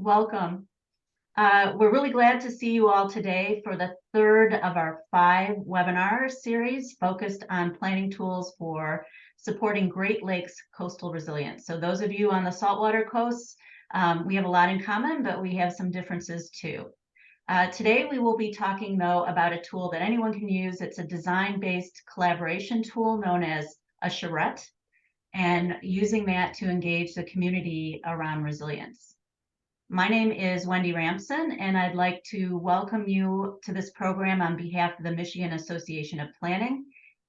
Welcome. We're really glad to see you all today for the third of our 5 webinar series focused on planning tools for supporting Great Lakes coastal resilience. So those of you on the saltwater coasts, we have a lot in common, but we have some differences too. Today we will be talking though about a tool that anyone can use. It's a design-based collaboration tool known as a charrette, and using that to engage the community around resilience. My name is Wendy Ramson, and I'd like to welcome you to this program on behalf of the Michigan Association of Planning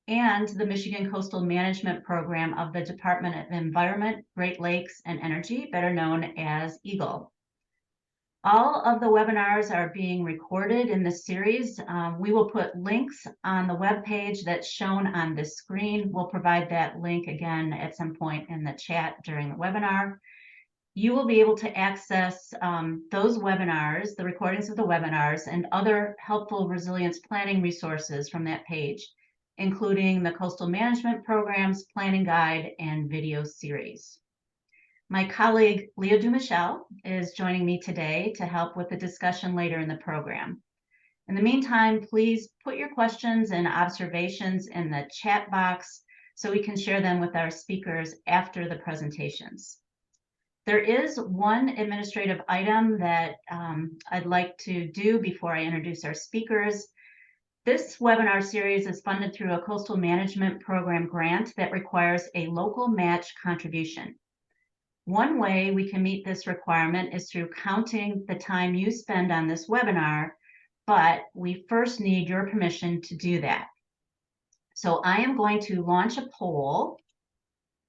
and the Michigan Coastal Management Program of the Department of Environment, Great Lakes, and Energy, better known as EAGLE. All of the webinars are being recorded in this series. We will put links on the webpage that's shown on this screen. We'll provide that link again at some point in the chat during the webinar. You will be able to access those webinars, the recordings of the webinars, and other helpful resilience planning resources from that page, including the Coastal Management Program's planning guide and video series. My colleague, Leah Dumichel, is joining me today to help with the discussion later in the program. In the meantime, please put your questions and observations in the chat box so we can share them with our speakers after the presentations. There is one administrative item that I'd like to do before I introduce our speakers. This webinar series is funded through a Coastal Management Program grant that requires a local match contribution. One way we can meet this requirement is through counting the time you spend on this webinar, but we first need your permission to do that. So I am going to launch a poll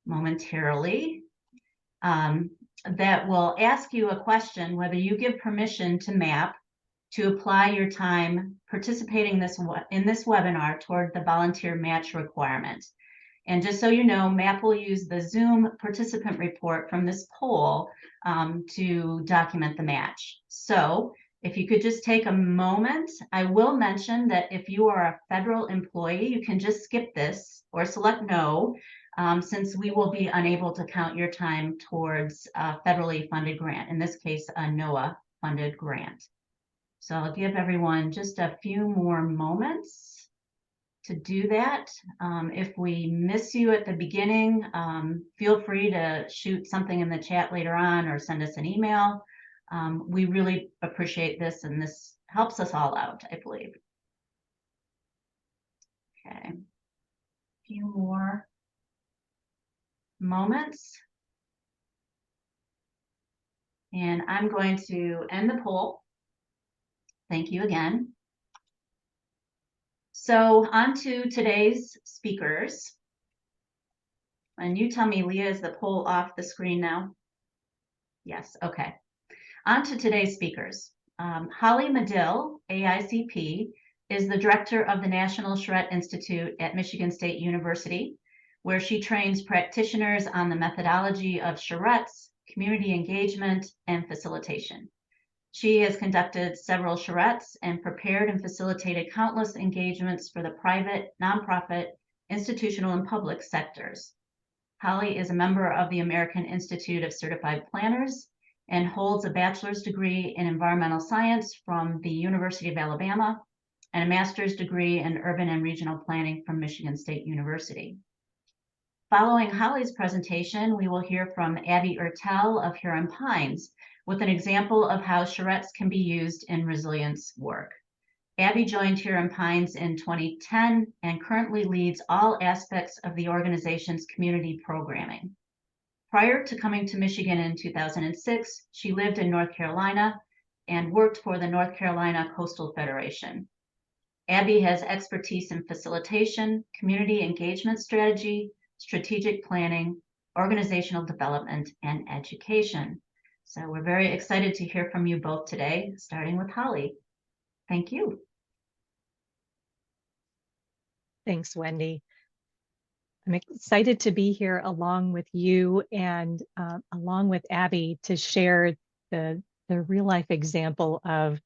momentarily. That will ask you a question whether you give permission to MAP to apply your time participating in this webinar toward the volunteer match requirement. And just so you know, MAP will use the Zoom participant report from this poll to document the match. So if you could just take a moment, I will mention that if you are a federal employee, you can just skip this or select no, since we will be unable to count your time towards a federally funded grant, in this case, a NOAA funded grant. So I'll give everyone just a few more moments to do that. If we miss you at the beginning, feel free to shoot something in the chat later on or send us an email. We really appreciate this, and this helps us all out, I believe. Okay, a few more moments. And I'm going to end the poll. Thank you again. So on to today's speakers. And you tell me, Leah, is the poll off the screen now? Yes, okay. On to today's speakers. Holly Medill, AICP, is the director of the National Charrette Institute at Michigan State University, where she trains practitioners on the methodology of charrettes, community engagement, and facilitation. She has conducted several charrettes and prepared and facilitated countless engagements for the private, nonprofit, institutional, and public sectors. Holly is a member of the American Institute of Certified Planners and holds a bachelor's degree in environmental science from the University of Alabama and a master's degree in urban and regional planning from Michigan State University. Following Holly's presentation, we will hear from Abby Ertel of Huron Pines with an example of how charrettes can be used in resilience work. Abby joined Huron Pines in 2010 and currently leads all aspects of the organization's community programming. Prior to coming to Michigan in 2006, she lived in North Carolina and worked for the North Carolina Coastal Federation. Abby has expertise in facilitation, community engagement strategy, strategic planning, organizational development, and education. So we're very excited to hear from you both today, starting with Holly. Thank you. Thanks, Wendy. I'm excited to be here along with you and along with Abby to share the real life example of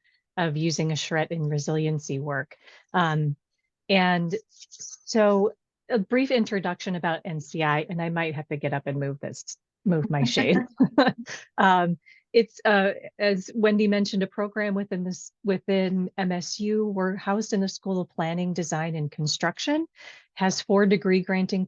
using a charrette in resiliency work. And so a brief introduction about NCI, and I might have to get up and move my shade. it's as Wendy mentioned, a program within MSU. We're housed in the School of Planning, Design, and Construction. Has 4 degree granting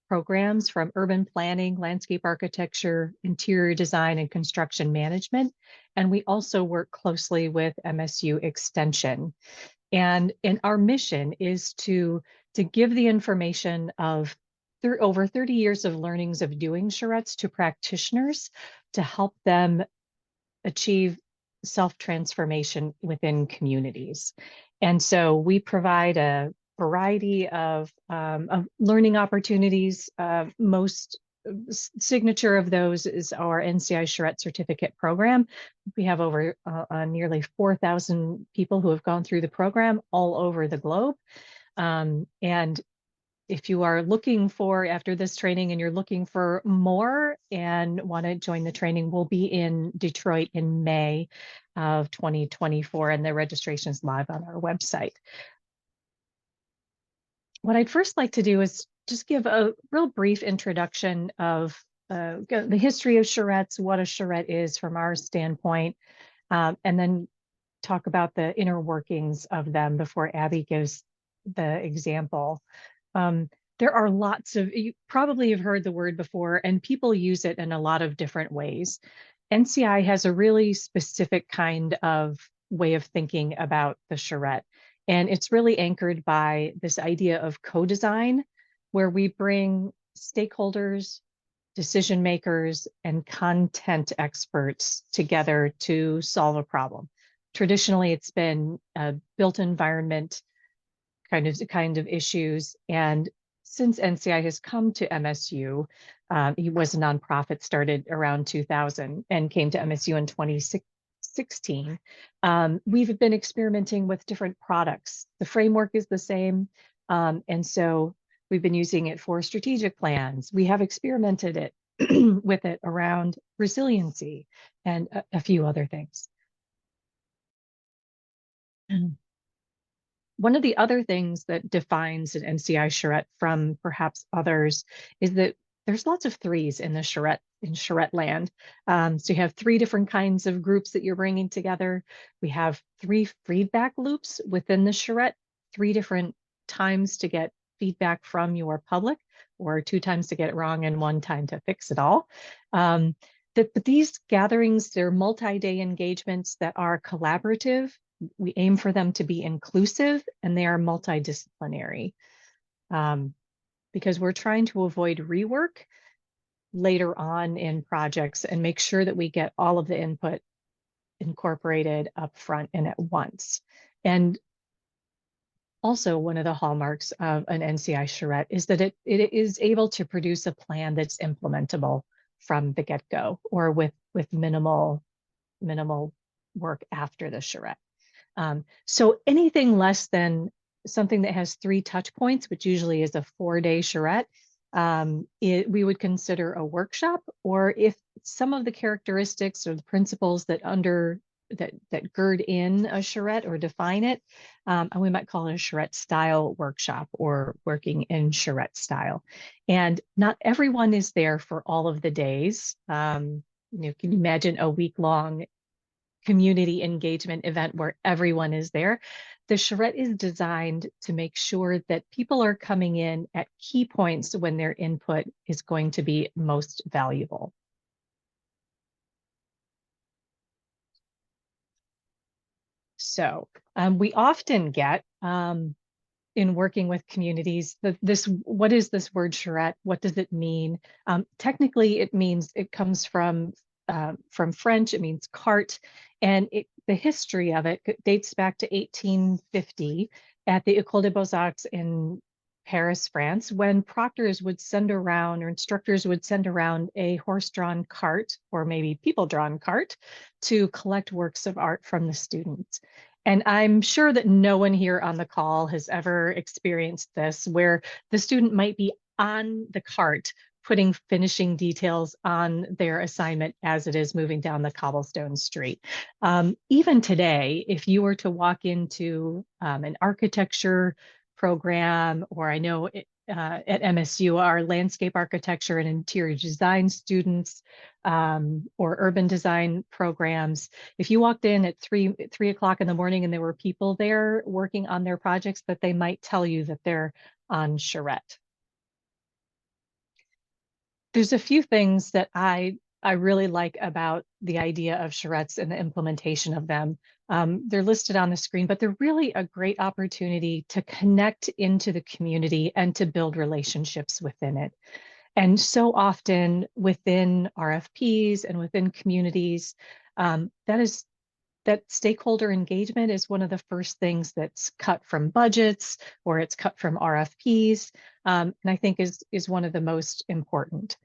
programs from urban planning, landscape architecture, interior design, and construction management. And we also work closely with MSU Extension. And our mission is to give the information of over 30 years of learnings of doing charrettes to practitioners to help them achieve self-transformation within communities. And so we provide a variety of learning opportunities. Most signature of those is our NCI Charrette Certificate Program. We have over nearly 4,000 people who have gone through the program all over the globe. And if you are looking for, after this training, and you're looking for more and want to join the training, we'll be in Detroit in May of 2024, and the registration is live on our website. What I'd first like to do is just give a real brief introduction of the history of charrettes, what a charrette is from our standpoint, and then talk about the inner workings of them before Abby gives the example. There are lots of, you probably have heard the word before, and people use it in a lot of different ways. NCI has a really specific kind of way of thinking about the charrette. And it's really anchored by this idea of co-design, where we bring stakeholders, decision makers, and content experts together to solve a problem. Traditionally, it's been a built environment kind of issues. And since NCI has come to MSU, he was a nonprofit, started around 2000 and came to MSU in 2016. We've been experimenting with different products. The framework is the same. And so we've been using it for strategic plans. We have experimented it with it around resiliency and a few other things. One of the other things that defines an NCI charrette from perhaps others is that there's lots of threes in the charrette land. So you have 3 different kinds of groups that you're bringing together. We have 3 feedback loops within the charrette, 3 different times to get feedback from your public, or 2 times to get it wrong and 1 time to fix it all. But these gatherings, they're multi-day engagements that are collaborative. We aim for them to be inclusive, and they are multidisciplinary, because we're trying to avoid rework later on in projects and make sure that we get all of the input incorporated up front and at once. And also, one of the hallmarks of an NCI charrette is that it is able to produce a plan that's implementable from the get-go, or with minimal work after the charrette. So anything less than something that has 3 touch points, which usually is a 4-day charrette, we would consider a workshop. Or if some of the characteristics or the principles that gird in a charrette or define it, and we might call it a charrette style workshop, or working in charrette style. And not everyone is there for all of the days. Can you imagine a week-long community engagement event where everyone is there? The charrette is designed to make sure that people are coming in at key points when their input is going to be most valuable. So we often get, in working with communities, what is this word charrette? What does it mean? Technically, it comes from French. It means cart, and the history of it dates back to 1850 at the École des Beaux-Arts in Paris, France, when proctors would send around, or instructors would send around, a horse-drawn cart, or maybe people-drawn cart, to collect works of art from the students. And I'm sure that no one here on the call has ever experienced this, where the student might be on the cart putting finishing details on their assignment as it is moving down the cobblestone street. Even today, if you were to walk into an architecture program, or I know at MSU are landscape architecture and interior design students, or urban design programs. If you walked in at 3 o'clock in the morning and there were people there working on their projects, that they might tell you that they're on Charrette. There's a few things that I really like about the idea of charrettes and the implementation of them. They're listed on the screen, but they're really a great opportunity to connect into the community and to build relationships within it. And so often within RFPs and within communities, that stakeholder engagement is one of the first things that's cut from budgets, or it's cut from RFPs, and I think is one of the most important.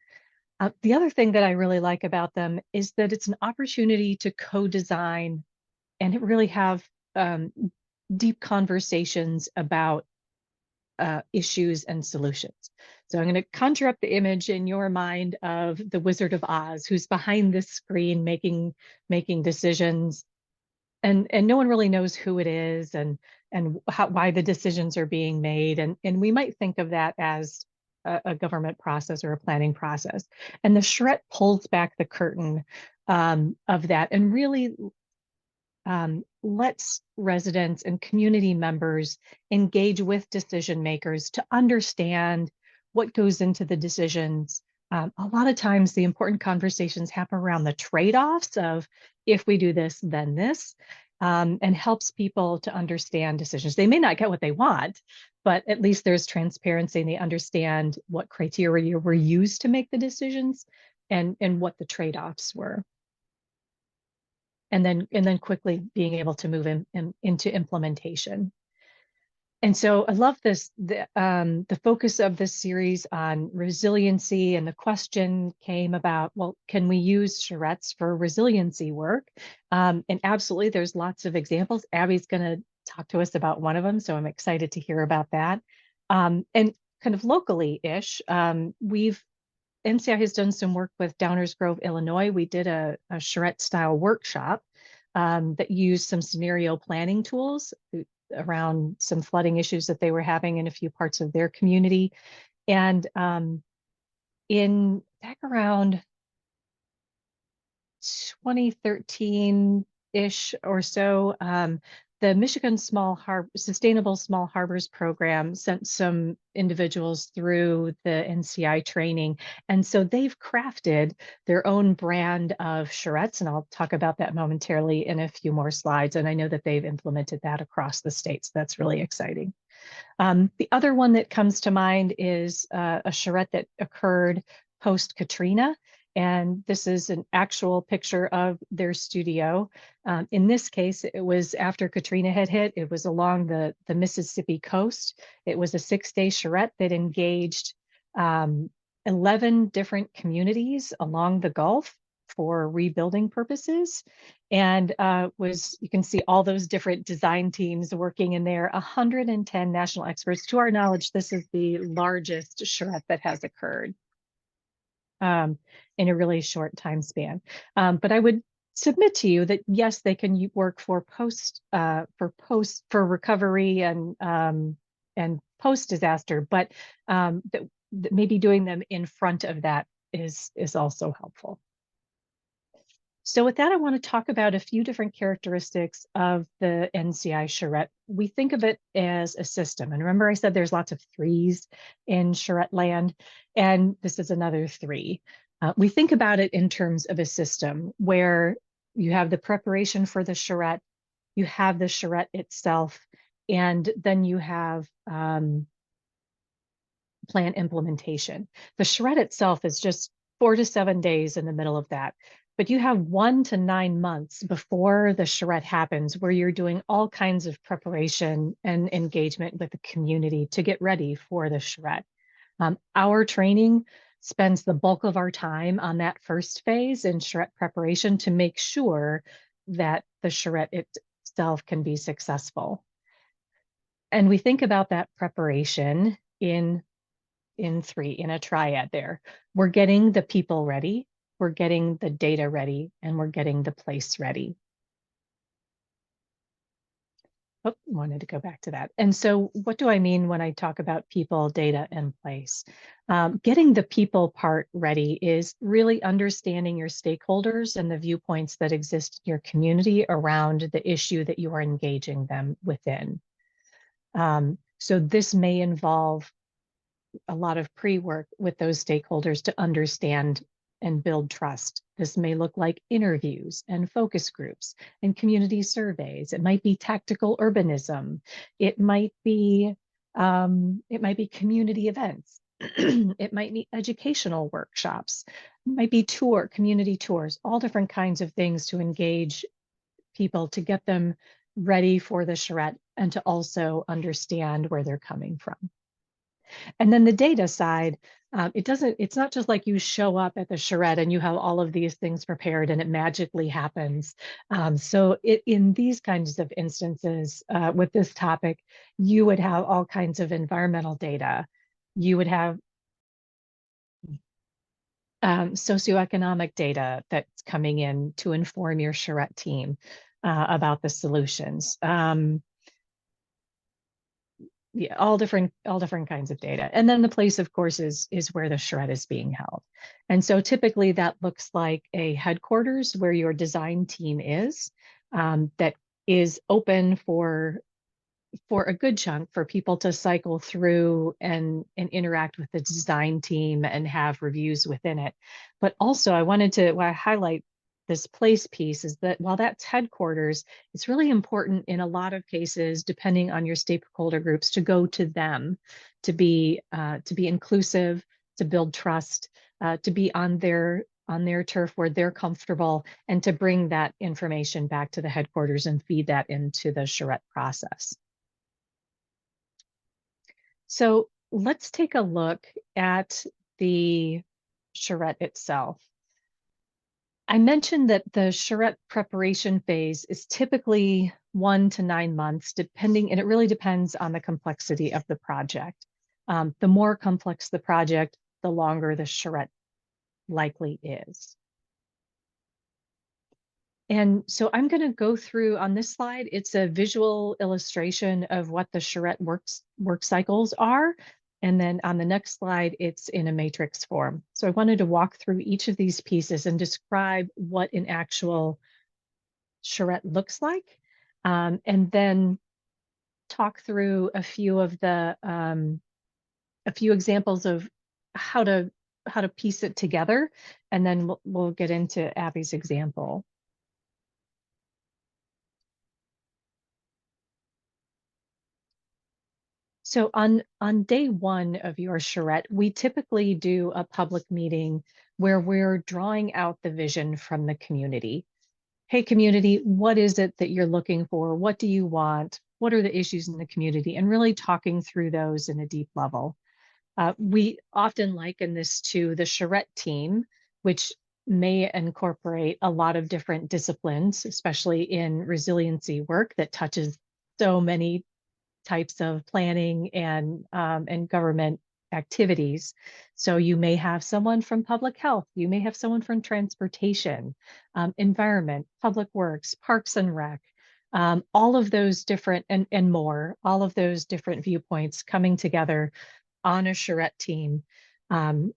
The other thing that I really like about them is that it's an opportunity to co-design and really have deep conversations about issues and solutions. So I'm going to conjure up the image in your mind of the Wizard of Oz, who's behind this screen making decisions, and no one really knows who it is and why the decisions are being made, and we might think of that as a government process or a planning process. And the charrette pulls back the curtain of that and really lets residents and community members engage with decision makers to understand what goes into the decisions. A lot of times the important conversations happen around the trade-offs of, if we do this, then this, and helps people to understand decisions. They may not get what they want, but at least there's transparency and they understand what criteria were used to make the decisions and what the trade-offs were. And then quickly being able to move into implementation. And so I love this, the focus of this series on resiliency, and the question came about, well, can we use charrettes for resiliency work? And absolutely, there's lots of examples. Abby's going to talk to us about one of them, so I'm excited to hear about that. And kind of locally-ish, NCI has done some work with Downers Grove, Illinois. We did a charrette-style workshop that used some scenario planning tools around some flooding issues that they were having in a few parts of their community. And back around 2013-ish or so, the Michigan Sustainable Small Harbors Program sent some individuals through the NCI training. And so they've crafted their own brand of charrettes, and I'll talk about that momentarily in a few more slides. And I know that they've implemented that across the states. That's really exciting. The other one that comes to mind is a charrette that occurred post-Katrina. And this is an actual picture of their studio. In this case, it was after Katrina had hit. It was along the Mississippi coast. It was a 6-day charrette that engaged 11 different communities along the Gulf for rebuilding purposes. And you can see all those different design teams working in there, 110 national experts. To our knowledge, this is the largest charrette that has occurred in a really short time span. But I would submit to you that yes, they can work for recovery and post disaster, but that maybe doing them in front of that is also helpful. So with that, I want to talk about a few different characteristics of the NCI charrette. We think of it as a system. And remember I said there's lots of threes in charrette land, and this is another three. We think about it in terms of a system where you have the preparation for the charrette, you have the charrette itself, and then you have plan implementation. The charrette itself is just 4 to 7 days in the middle of that. But you have 1 to 9 months before the charrette happens, where you're doing all kinds of preparation and engagement with the community to get ready for the charrette. Our training spends the bulk of our time on that first phase in charrette preparation to make sure that the charrette itself can be successful. And we think about that preparation in a triad there. We're getting the people ready, we're getting the data ready, and we're getting the place ready. Oh, wanted to go back to that. And so what do I mean when I talk about people, data, and place? Getting the people part ready is really understanding your stakeholders and the viewpoints that exist in your community around the issue that you are engaging them within. So this may involve a lot of pre-work with those stakeholders to understand and build trust. This may look like interviews and focus groups and community surveys. It might be tactical urbanism. It might be community events. It might be educational workshops. It might be community tours, all different kinds of things to engage people to get them ready for the charrette and to also understand where they're coming from. And then the data side, it's not just like you show up at the charrette and you have all of these things prepared and it magically happens. In these kinds of instances with this topic, you would have all kinds of environmental data. You would have socioeconomic data that's coming in to inform your charrette team about the solutions. Yeah, all different kinds of data. And then the place, of course, is where the charrette is being held. And so typically that looks like a headquarters where your design team is, that is open for a good chunk for people to cycle through and interact with the design team and have reviews within it. But also I wanted to highlight this place piece is that while that's headquarters, it's really important in a lot of cases, depending on your stakeholder groups, to go to them, to be inclusive, to build trust, to be on their turf where they're comfortable, and to bring that information back to the headquarters and feed that into the charrette process. So let's take a look at the charrette itself. I mentioned that the charrette preparation phase is typically 1 to 9 months, depending, and it really depends on the complexity of the project. The more complex the project, the longer the charrette likely is. And so I'm going to go through on this slide. It's a visual illustration of what the charrette work cycles are. And then on the next slide, it's in a matrix form. So I wanted to walk through each of these pieces and describe what an actual charrette looks like, and then talk through a few examples of how to piece it together, and then we'll get into Abby's example. So on day one of your charrette, we typically do a public meeting where we're drawing out the vision from the community. Hey, community, what is it that you're looking for? What do you want? What are the issues in the community? And really talking through those in a deep level. We often liken this to the charrette team, which may incorporate a lot of different disciplines, especially in resiliency work that touches so many types of planning and government activities. So you may have someone from public health, you may have someone from transportation, environment, public works, parks and rec, all of those different and more, all of those different viewpoints coming together on a charrette team.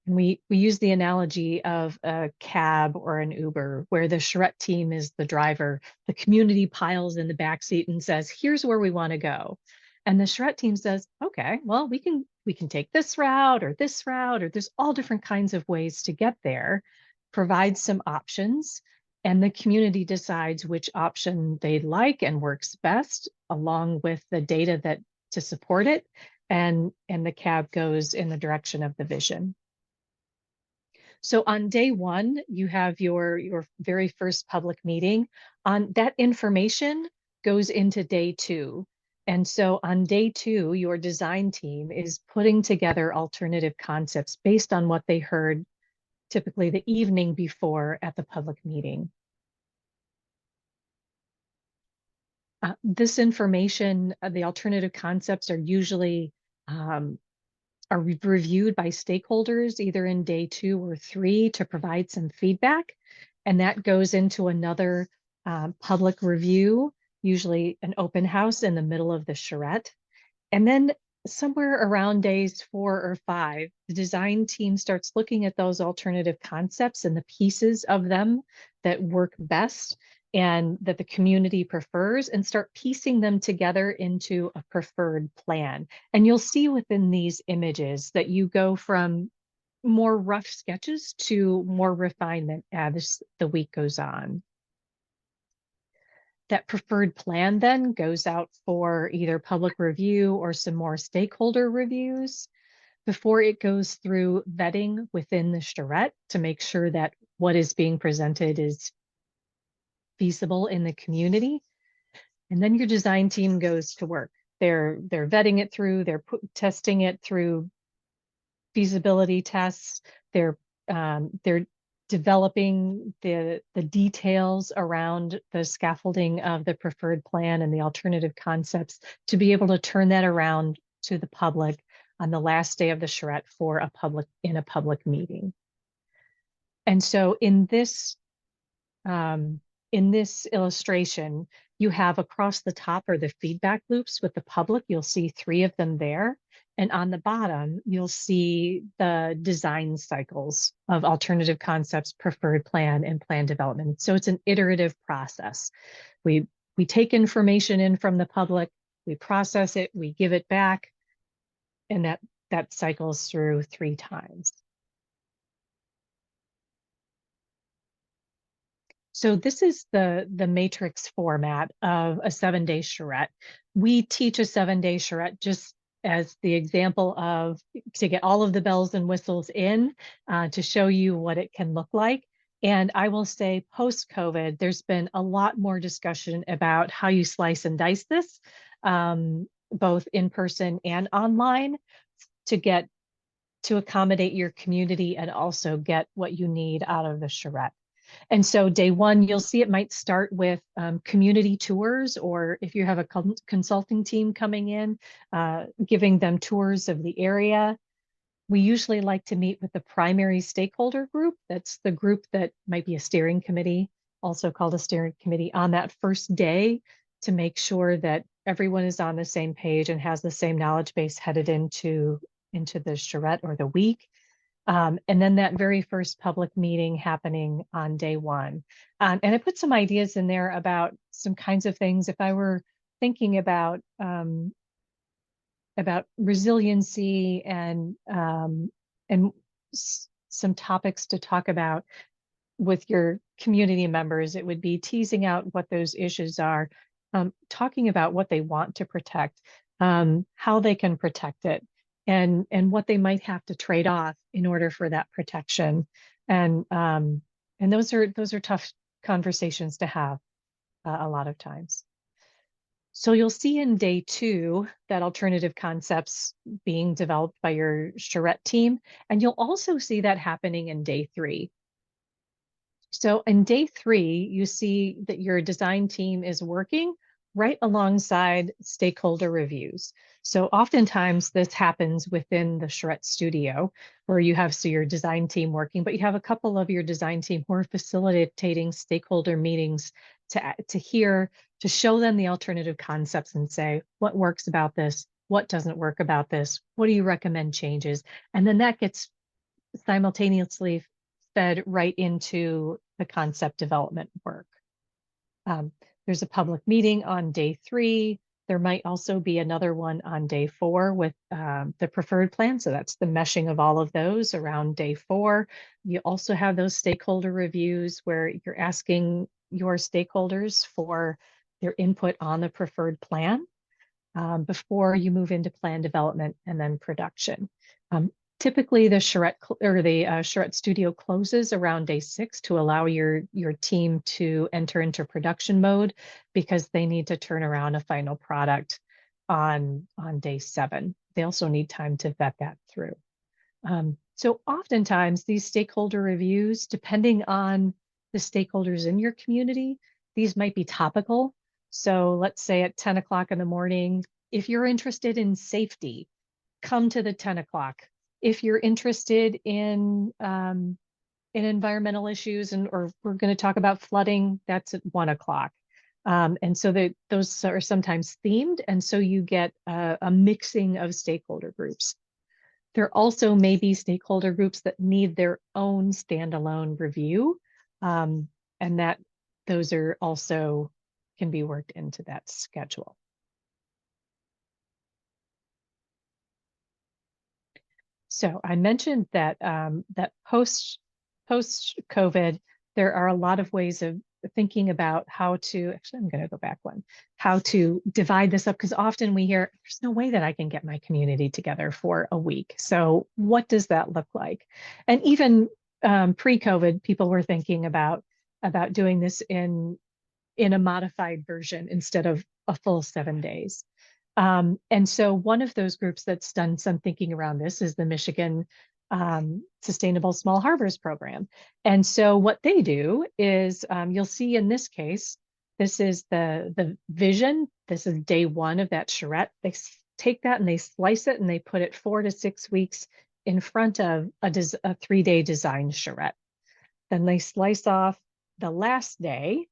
We use the analogy of a cab or an Uber, where the charrette team is the driver, the community piles in the back seat and says, here's where we want to go. And the charrette team says, okay, well, we can take this route, or there's all different kinds of ways to get there, provide some options, and the community decides which option they like and works best, along with the data that to support it, and the cab goes in the direction of the vision. So on day one, you have your very first public meeting. On that information goes into day two. And so on day two, your design team is putting together alternative concepts based on what they heard typically the evening before at the public meeting. This information, the alternative concepts are usually are reviewed by stakeholders either in day 2 or 3 to provide some feedback. And that goes into another public review usually an open house in the middle of the charrette. And then somewhere around days 4 or 5, the design team starts looking at those alternative concepts and the pieces of them that work best and that the community prefers, and start piecing them together into a preferred plan. And you'll see within these images that you go from more rough sketches to more refinement as the week goes on. That preferred plan then goes out for either public review or some more stakeholder reviews before it goes through vetting within the charrette to make sure that what is being presented is feasible in the community. And then your design team goes to work. They're vetting it through, testing it through feasibility tests. They're developing the details around the scaffolding of the preferred plan and the alternative concepts to be able to turn that around to the public on the last day of the charrette for a public meeting. And so in this illustration, you have across the top are the feedback loops with the public. You'll see 3 of them there. And on the bottom, you'll see the design cycles of alternative concepts, preferred plan, and plan development. So it's an iterative process. We take information in from the public, we process it, we give it back, and that cycles through 3 times. So this is the matrix format of a 7-day charrette. We teach a 7-day charrette just as the example of to get all of the bells and whistles in to show you what it can look like. And I will say post-COVID, there's been a lot more discussion about how you slice and dice this, both in person and online, to accommodate your community and also get what you need out of the charrette. And so day 1, you'll see it might start with community tours, or if you have a consulting team coming in, giving them tours of the area. We usually like to meet with the primary stakeholder group. That's the group that might be a steering committee, also called a steering committee, on that first day to make sure that everyone is on the same page and has the same knowledge base headed into the charrette or the week. And then that very first public meeting happening on day 1. And I put some ideas in there about some kinds of things. If I were thinking about resiliency and some topics to talk about with your community members, it would be teasing out what those issues are, talking about what they want to protect, how they can protect it, and what they might have to trade off in order for that protection. And those are tough conversations to have a lot of times. So you'll see in day 2 that alternative concepts being developed by your charrette team, and you'll also see that happening in day 3. So in day 3, you see that your design team is working right alongside stakeholder reviews. So oftentimes this happens within the Charrette studio, where you have your design team working, but you have a couple of your design team who are facilitating stakeholder meetings to show them the alternative concepts and say, what works about this? What doesn't work about this? What do you recommend changes? And then that gets simultaneously fed right into the concept development work. There's a public meeting on day 3. There might also be another one on day 4 with the preferred plan. So that's the meshing of all of those around day 4. You also have those stakeholder reviews where you're asking your stakeholders for their input on the preferred plan before you move into plan development and then production. Typically, the Charrette studio closes around day 6 to allow your team to enter into production mode, because they need to turn around a final product on day 7. They also need time to vet that through. So oftentimes these stakeholder reviews, depending on the stakeholders in your community, these might be topical. So let's say at 10 o'clock in the morning, if you're interested in safety, come to the 10 o'clock. If you're interested in environmental issues or we're going to talk about flooding, that's at 1 o'clock. And so those are sometimes themed, and so you get a mixing of stakeholder groups. There also may be stakeholder groups that need their own standalone review, and that those are also can be worked into that schedule. So I mentioned that that post COVID, there are a lot of ways of thinking about how to, actually, I'm going to go back one, how to divide this up, because often we hear, there's no way that I can get my community together for a week. So what does that look like? And even pre-COVID, people were thinking about doing this in a modified version instead of a full 7 days. And so one of those groups that's done some thinking around this is the Michigan Sustainable Small Harbors Program. And so what they do is, you'll see in this case, this is the vision. This is day one of that charrette. They take that and they slice it and they put it 4 to 6 weeks in front of a 3-day design charrette. Then they slice off the last day,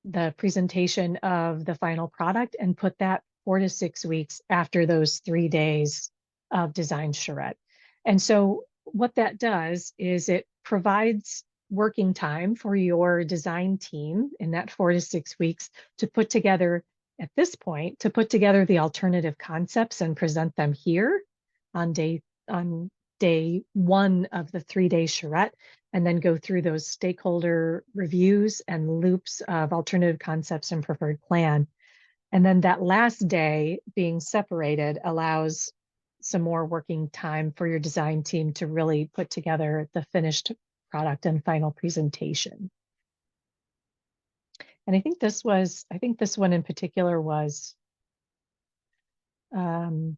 the presentation of the final product, and put that 4 to 6 weeks after those 3 days of design charrette. And so what that does is it provides working time for your design team in that 4 to 6 weeks to put together, at this point, to put together the alternative concepts and present them here on day one of the 3-day charrette, and then go through those stakeholder reviews and loops of alternative concepts and preferred plan. And then that last day being separated allows some more working time for your design team to really put together the finished product and final presentation. And I think this one in particular was, no,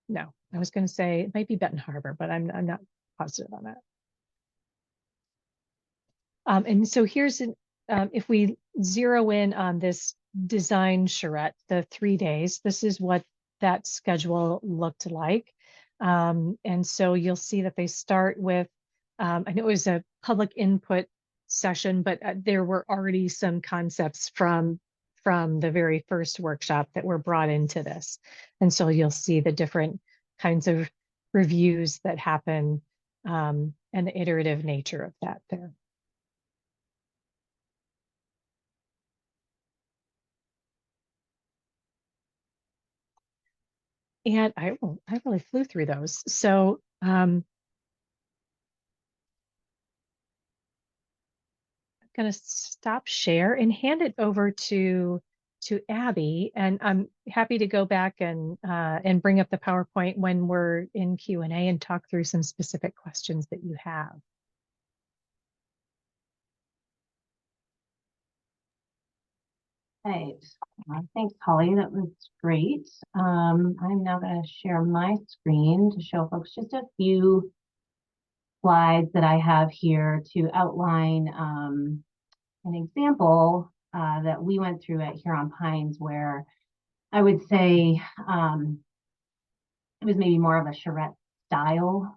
I was going to say it might be Benton Harbor, but I'm not positive on that. And so here's if we zero in on this design charrette, the 3 days, this is what that schedule looked like. And so you'll see that they start with, I know it was a public input session, but there were already some concepts from the very first workshop that were brought into this. And so you'll see the different kinds of reviews that happen, and the iterative nature of that there. And I really flew through those. So I'm going to stop share and hand it over to Abby, and I'm happy to go back and bring up the PowerPoint when we're in Q&A and talk through some specific questions that you have. Right. Thanks, Holly. That was great. I'm now going to share my screen to show folks just a few slides that I have here to outline an example that we went through at Huron Pines, where I would say it was maybe more of a charrette style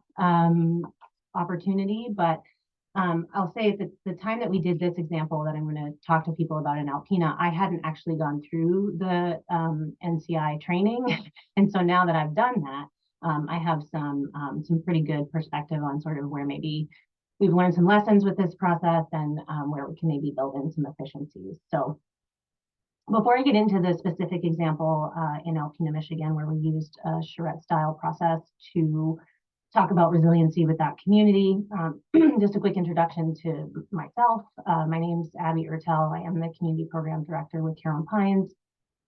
opportunity, but I'll say at the time that we did this example that I'm going to talk to people about in Alpena, I hadn't actually gone through the NCI training. And so now that I've done that, I have some pretty good perspective on sort of where maybe we've learned some lessons with this process and where we can maybe build in some efficiencies. So before I get into the specific example in Alpena, Michigan, where we used a charrette style process to talk about resiliency with that community. Just a quick introduction to myself. My name's Abby Ertel. I am the Community Program Director with Huron Pines.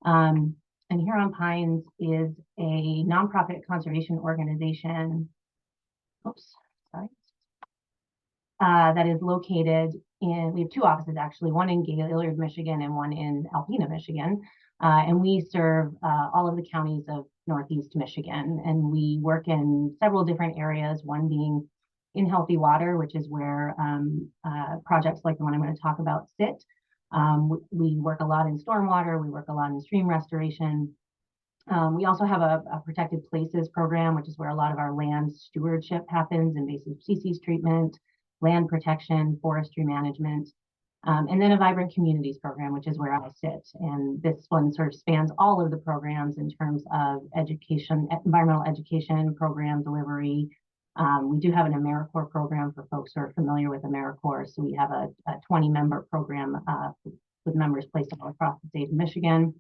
And Huron Pines is a nonprofit conservation organization, that is located in, we have 2 offices actually, one in Gaylord, Michigan and one in Alpena, Michigan. And we serve all of the counties of Northeast Michigan. And we work in several different areas, one being in healthy water, which is where projects like the one I'm going to talk about sit. We work a lot in stormwater, we work a lot in stream restoration. We also have a protected places program, which is where a lot of our land stewardship happens, invasive species treatment, land protection, forestry management. And then a Vibrant Communities program, which is where I sit. And this one sort of spans all of the programs in terms of education, environmental education, program delivery. We do have an AmeriCorps program for folks who are familiar with AmeriCorps. So we have a 20-member program with members placed all across the state of Michigan.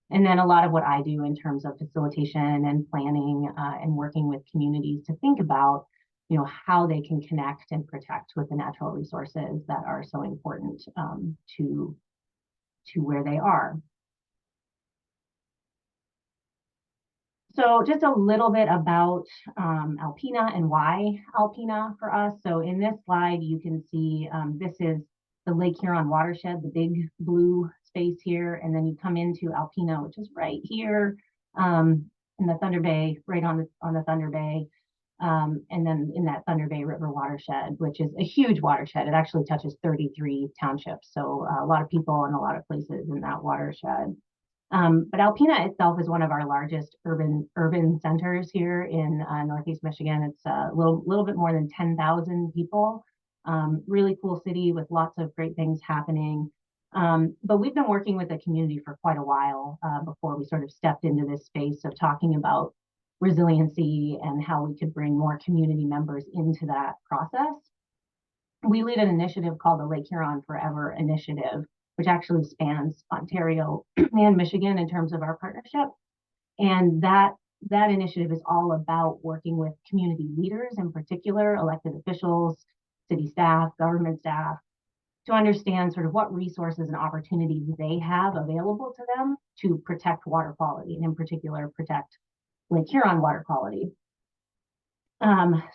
And then a lot of what I do in terms of facilitation and planning and working with communities to think about, how they can connect and protect with the natural resources that are so important to where they are. So just a little bit about Alpena and why Alpena for us. So in this slide, you can see this is the Lake Huron watershed, the big blue space here. And then you come into Alpena, which is right here in the Thunder Bay, right on the Thunder Bay. And then in that Thunder Bay River watershed, which is a huge watershed. It actually touches 33 townships. So a lot of people and a lot of places in that watershed. But Alpena itself is one of our largest urban centers here in Northeast Michigan. It's a little bit more than 10,000 people. Really cool city with lots of great things happening. But we've been working with the community for quite a while before we sort of stepped into this space of talking about resiliency and how we could bring more community members into that process. We lead an initiative called the Lake Huron Forever Initiative, which actually spans Ontario and Michigan in terms of our partnership. And that initiative is all about working with community leaders, in particular, elected officials, city staff, government staff, to understand sort of what resources and opportunities they have available to them to protect water quality, and in particular, protect Lake Huron water quality.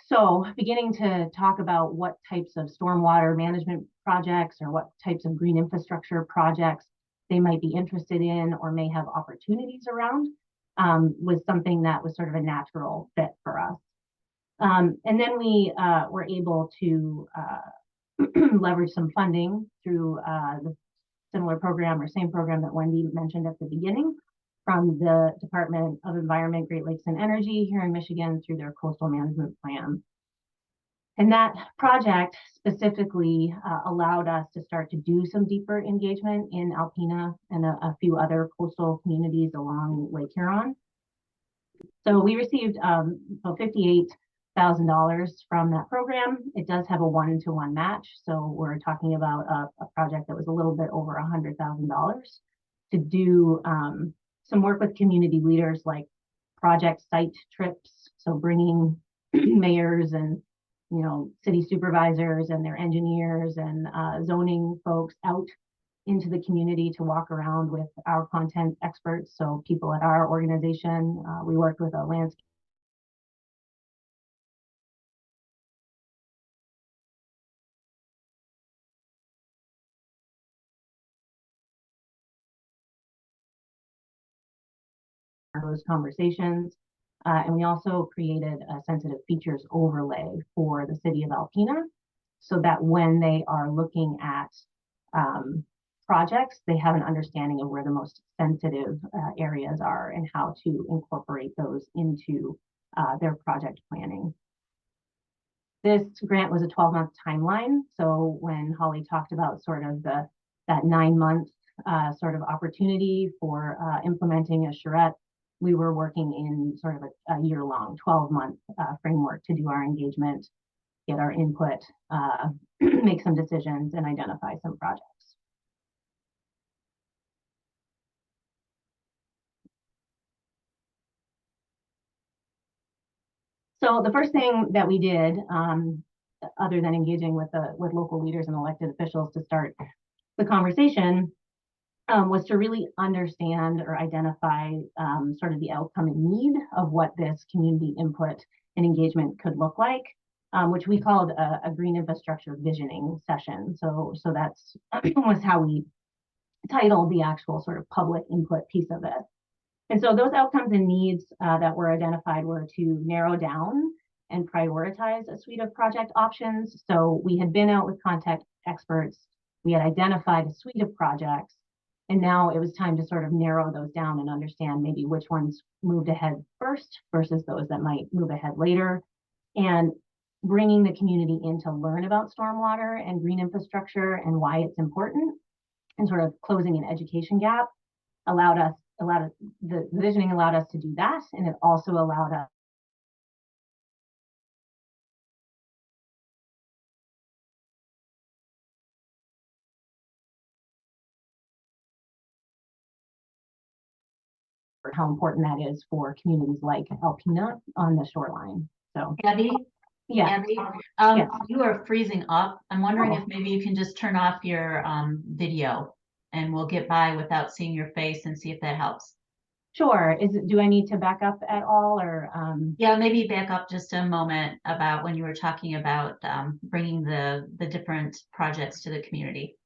So beginning to talk about what types of stormwater management projects or what types of green infrastructure projects they might be interested in or may have opportunities around was something that was sort of a natural fit for us. And then we were able to leverage some funding through the similar program or same program that Wendy mentioned at the beginning, from the Department of Environment, Great Lakes and Energy here in Michigan through their coastal management plan. And that project specifically allowed us to start to do some deeper engagement in Alpena and a few other coastal communities along Lake Huron. So we received about $58,000 from that program. It does have a 1-to-1 match. So we're talking about a project that was a little bit over $100,000 to do some work with community leaders, like project site trips. So bringing mayors and city supervisors and their engineers and zoning folks out into the community to walk around with our content experts. So people at our organization, we worked with a landscape those conversations. And we also created a sensitive features overlay for the city of Alpena, so that when they are looking at projects, they have an understanding of where the most sensitive areas are and how to incorporate those into their project planning. This grant was a 12-month timeline. So when Holly talked about sort of that 9-month sort of opportunity for implementing a charrette, we were working in sort of a year-long 12-month framework to do our engagement, get our input, make some decisions, and identify some projects. So the first thing that we did, other than engaging with local leaders and elected officials to start the conversation, was to really understand or identify sort of the outcome and need of what this community input and engagement could look like, which we called a green infrastructure visioning session. So that's was how we titled the actual sort of public input piece of it. And so those outcomes and needs that were identified were to narrow down and prioritize a suite of project options. So we had been out with contact experts, we had identified a suite of projects, and now it was time to sort of narrow those down and understand maybe which ones moved ahead first versus those that might move ahead later. And bringing the community in to learn about stormwater and green infrastructure and why it's important, and sort of closing an education gap the visioning allowed us to do that, and it also allowed us how important that is for communities like Alpena on the shoreline. So Abby, yeah, Abby, yes. you are freezing up. I'm wondering Oh. if maybe you can just turn off your video and we'll get by without seeing your face and see if that helps. Sure. Do I need to back up at all, or Yeah, maybe back up just a moment about when you were talking about bringing the different projects to the community.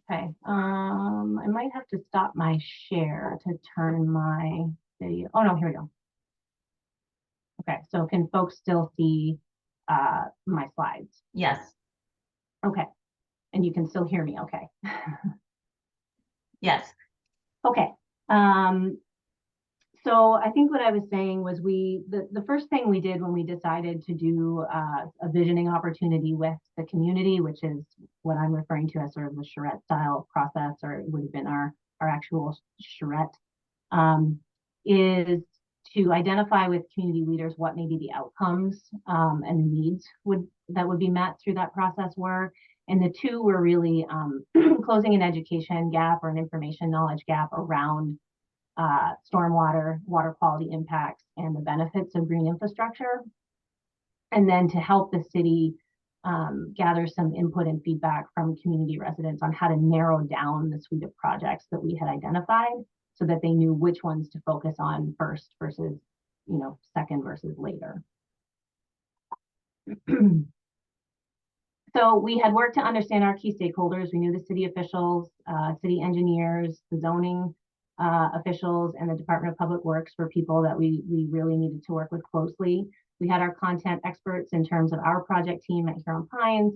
okay. I might have to stop my share to turn my video. Oh no, here we go. Okay, so can folks still see my slides? Yes. Okay. And you can still hear me, okay. Yes. Okay. So I think what I was saying was the first thing we did when we decided to do a visioning opportunity with the community, which is what I'm referring to as sort of the charrette style process, or it would have been our actual charrette, is to identify with community leaders what maybe the outcomes and the needs that would be met through that process were. And the two were really closing an education gap or an information knowledge gap around stormwater, water quality impacts, and the benefits of green infrastructure. And then to help the city gather some input and feedback from community residents on how to narrow down the suite of projects that we had identified so that they knew which ones to focus on first versus, second versus later. So we had worked to understand our key stakeholders. We knew the city officials, city engineers, the zoning officials, and the Department of Public Works were people that we really needed to work with closely. We had our content experts in terms of our project team at Huron Pines,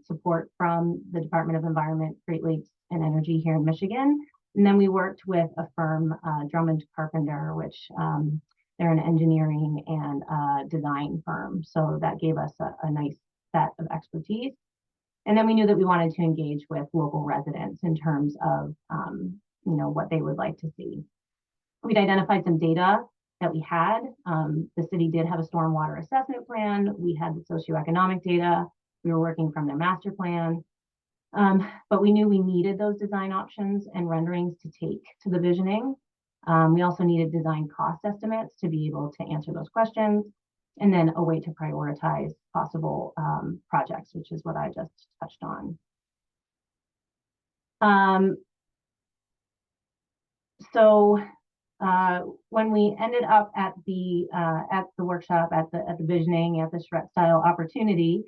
support from the Department of Environment, Great Lakes, and Energy here in Michigan. And then we worked with a firm, Drummond Carpenter, which they're an engineering and design firm. So that gave us a nice set of expertise. And then we knew that we wanted to engage with local residents in terms of what they would like to see. We'd identified some data that we had. The city did have a stormwater assessment plan. We had the socioeconomic data. We were working from their master plan. But we knew we needed those design options and renderings to take to the visioning. We also needed design cost estimates to be able to answer those questions, and then a way to prioritize possible projects, which is what I just touched on. So when we ended up at the workshop, at the visioning, at the Charrette style opportunity,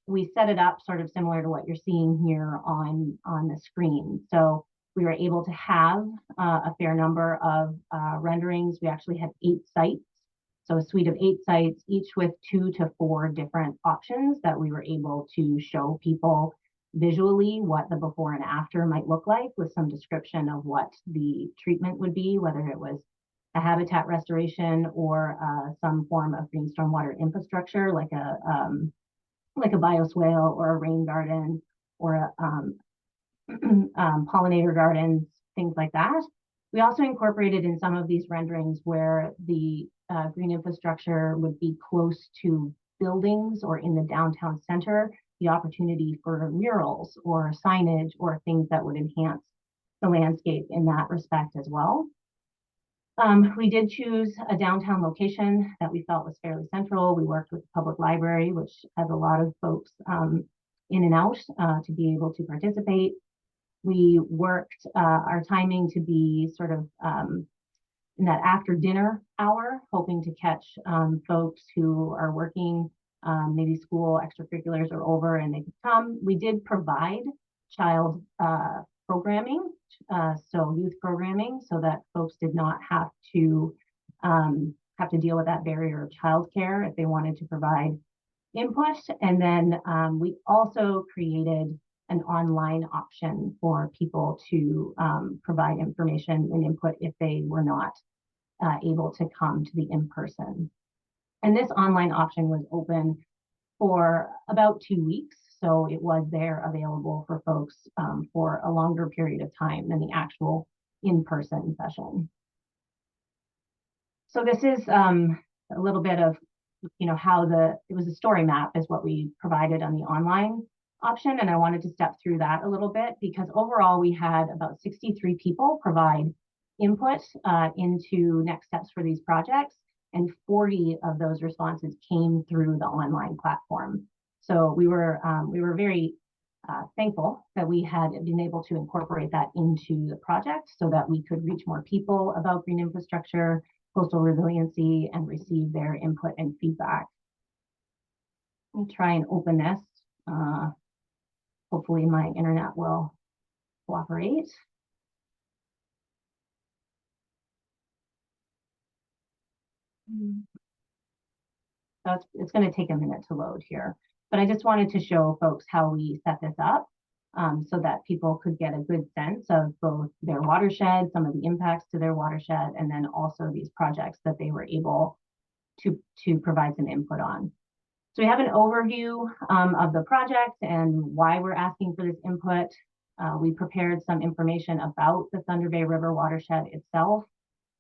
we set it up sort of similar to what you're seeing here on the screen. So we were able to have a fair number of renderings. We actually had 8 sites. So a suite of 8 sites, each with 2 to 4 different options that we were able to show people visually what the before and after might look like, with some description of what the treatment would be, whether it was a habitat restoration or some form of green stormwater infrastructure, like a bioswale or a rain garden or pollinator gardens, things like that. We also incorporated in some of these renderings where the green infrastructure would be close to buildings or in the downtown center, the opportunity for murals or signage or things that would enhance the landscape in that respect as well. We did choose a downtown location that we felt was fairly central. We worked with the public library, which has a lot of folks in and out to be able to participate. We worked our timing to be sort of in that after dinner hour, hoping to catch folks who are working, maybe school extracurriculars are over and they could come. We did provide child programming, so youth programming, so that folks did not have to deal with that barrier of childcare if they wanted to provide input. And then we also created an online option for people to provide information and input if they were not able to come to the in-person. And this online option was open for about 2 weeks. So it was there available for folks for a longer period of time than the actual in-person session. So this is a little bit of, how it was a story map is what we provided on the online option. And I wanted to step through that a little bit because overall we had about 63 people provide input into next steps for these projects. And 40 of those responses came through the online platform. So we were very thankful that we had been able to incorporate that into the project so that we could reach more people about green infrastructure, coastal resiliency, and receive their input and feedback. Let me try and open this. Hopefully my internet will cooperate. So it's going to take a minute to load here, but I just wanted to show folks how we set this up so that people could get a good sense of both their watershed, some of the impacts to their watershed, and then also these projects that they were able to provide some input on. So we have an overview of the project and why we're asking for this input. We prepared some information about the Thunder Bay River watershed itself,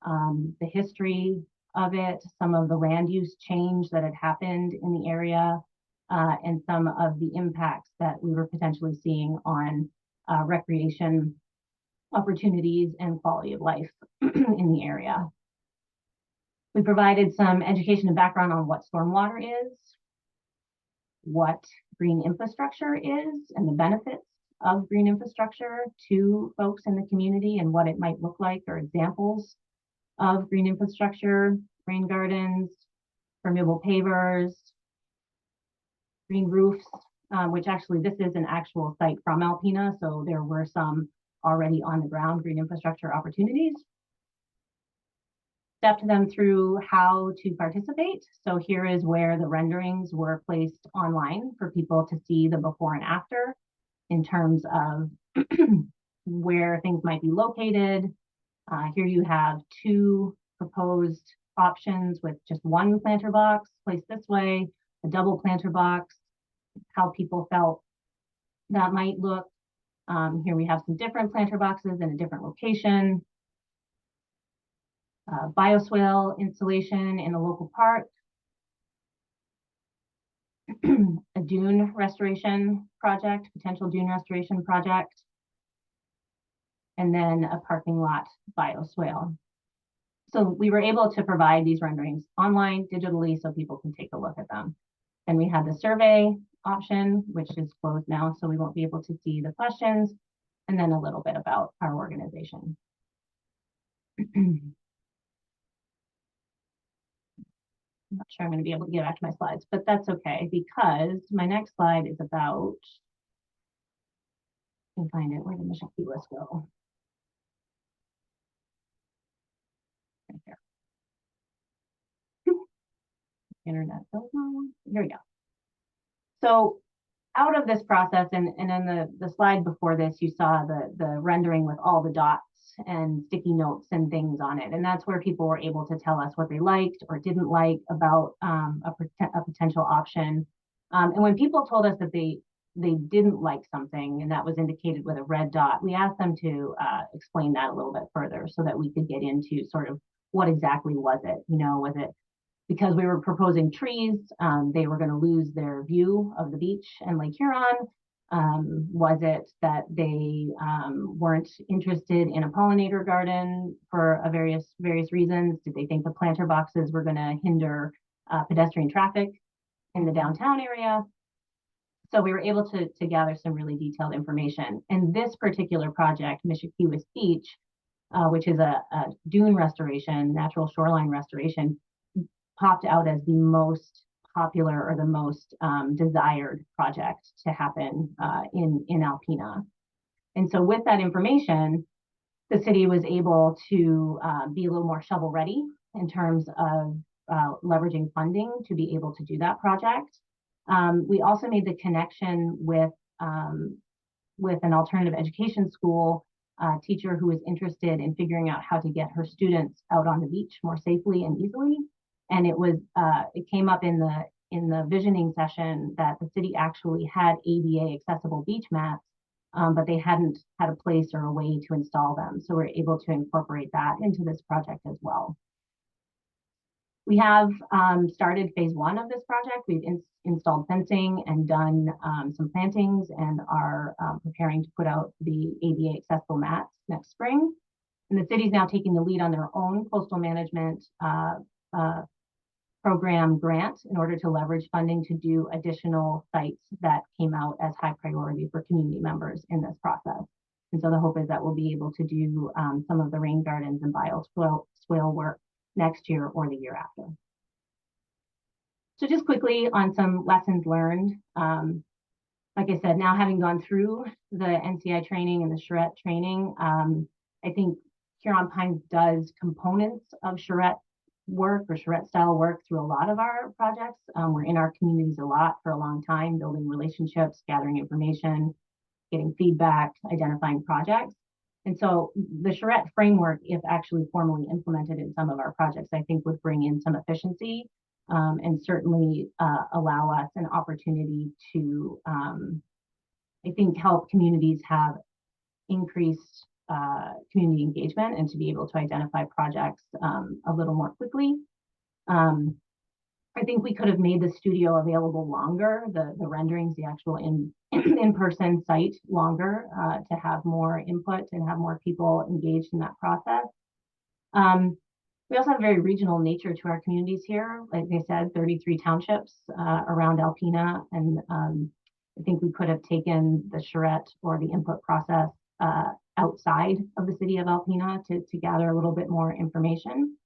the history of it, some of the land use change that had happened in the area, and some of the impacts that we were potentially seeing on recreation opportunities and quality of life in the area. We provided some education and background on what stormwater is, what green infrastructure is, and the benefits of green infrastructure to folks in the community and what it might look like, or examples of green infrastructure, rain gardens, permeable pavers, green roofs, which actually this is an actual site from Alpena, so there were some already on the ground green infrastructure opportunities. Stepped them through how to participate. So here is where the renderings were placed online for people to see the before and after in terms of where things might be located. Here you have 2 proposed options with just 1 planter box placed this way, a double planter box, how people felt that might look. Here we have some different planter boxes in a different location. Bioswale installation in a local park, a dune restoration project, potential dune restoration project, and then a parking lot bioswale. So we were able to provide these renderings online, digitally, so people can take a look at them. And we had the survey option, which is closed now, so we won't be able to see the questions, and then a little bit about our organization. I'm not sure I'm going to be able to get back to my slides, but that's okay because my next slide is about, I can find it, where did Michelle Lewis go? Right here. Internet, here we go. So out of this process, and in the slide before this, you saw the rendering with all the dots and sticky notes and things on it. And that's where people were able to tell us what they liked or didn't like about a potential option. And when people told us that they didn't like something, and that was indicated with a red dot, we asked them to explain that a little bit further so that we could get into sort of what exactly was it? Was it because we were proposing trees, they were going to lose their view of the beach and Lake Huron? Was it that they weren't interested in a pollinator garden for various reasons? Did they think the planter boxes were going to hinder pedestrian traffic in the downtown area? So we were able to gather some really detailed information. And this particular project, Mishikiwis Beach, which is a dune restoration, natural shoreline restoration, popped out as the most popular or the most desired project to happen in Alpena. And so with that information, the city was able to be a little more shovel ready in terms of leveraging funding to be able to do that project. We also made the connection with an alternative education school teacher who was interested in figuring out how to get her students out on the beach more safely and easily. And it came up in the visioning session that the city actually had ADA accessible beach mats, but they hadn't had a place or a way to install them. So we're able to incorporate that into this project as well. We have started phase 1 of this project. We've installed fencing and done some plantings and are preparing to put out the ADA accessible mats next spring. And the city's now taking the lead on their own coastal management program grant in order to leverage funding to do additional sites that came out as high priority for community members in this process. And so the hope is that we'll be able to do some of the rain gardens and bioswale work next year or the year after. So just quickly on some lessons learned. Like I said, now having gone through the NCI training and the Charrette training, I think Huron Pines does components of Charrette work or Charrette style work through a lot of our projects. We're in our communities a lot for a long time, building relationships, gathering information, getting feedback, identifying projects. And so the Charrette framework, if actually formally implemented in some of our projects, I think would bring in some efficiency and certainly allow us an opportunity to, I think, help communities have increased community engagement and to be able to identify projects a little more quickly. I think we could have made the studio available longer, the renderings, the actual in-person site longer to have more input and have more people engaged in that process. We also have a very regional nature to our communities here. Like I said, 33 townships around Alpena. And I think we could have taken the Charrette or the input process outside of the city of Alpena to gather a little bit more information.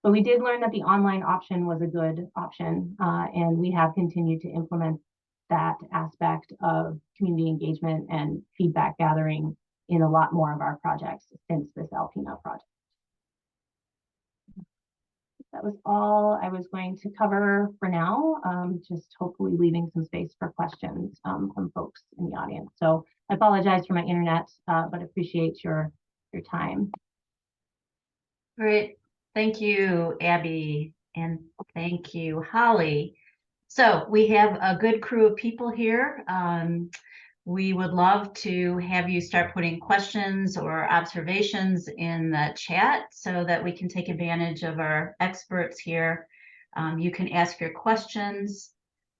But we did learn that the online option was a good option, and we have continued to implement that aspect of community engagement and feedback gathering in a lot more of our projects since this Alpena project. That was all I was going to cover for now, just hopefully leaving some space for questions from folks in the audience. So I apologize for my internet, but appreciate your time. Great. Thank you, Abby, and thank you, Holly. So we have a good crew of people here. We would love to have you start putting questions or observations in the chat so that we can take advantage of our experts here. You can ask your questions.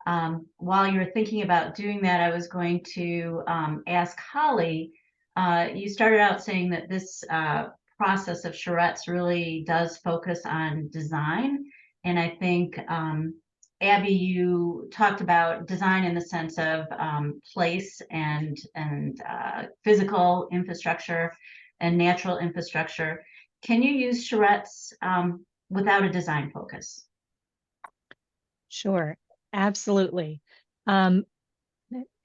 While you're thinking about doing that, I was going to ask Holly, you started out saying that this process of Charrettes really does focus on design. And I think, Abby, you talked about design in the sense of place and physical infrastructure and natural infrastructure. Can you use Charrettes without a design focus? Sure, absolutely.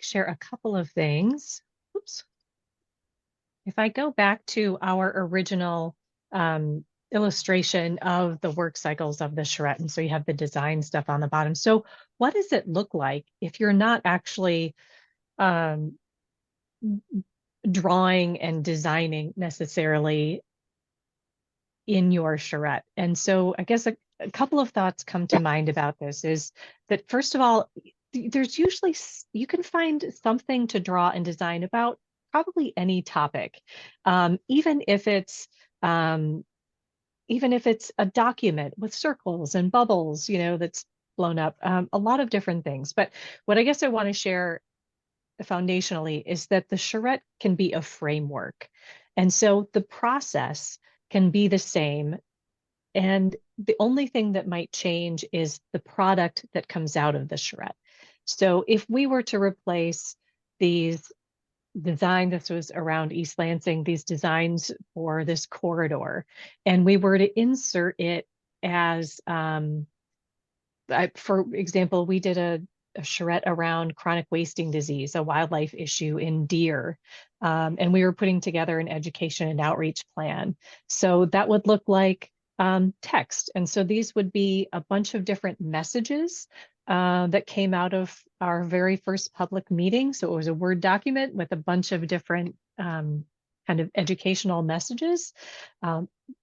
Share a couple of things. Oops. If I go back to our original illustration of the work cycles of the charrette, and so you have the design stuff on the bottom. So what does it look like if you're not actually drawing and designing necessarily in your charrette? And so I guess a couple of thoughts come to mind about this is that, first of all, there's usually, you can find something to draw and design about probably any topic, even if it's a document with circles and bubbles, you know, that's blown up, a lot of different things. But what I guess I want to share foundationally is that the charrette can be a framework. And so the process can be the same. And the only thing that might change is the product that comes out of the charrette. So if we were to replace these design, this was around East Lansing, these designs for this corridor, and we were to insert it as, for example, we did a charrette around chronic wasting disease, a wildlife issue in deer, and we were putting together an education and outreach plan. So that would look like text. And so these would be a bunch of different messages that came out of our very first public meeting. So it was a Word document with a bunch of different kind of educational messages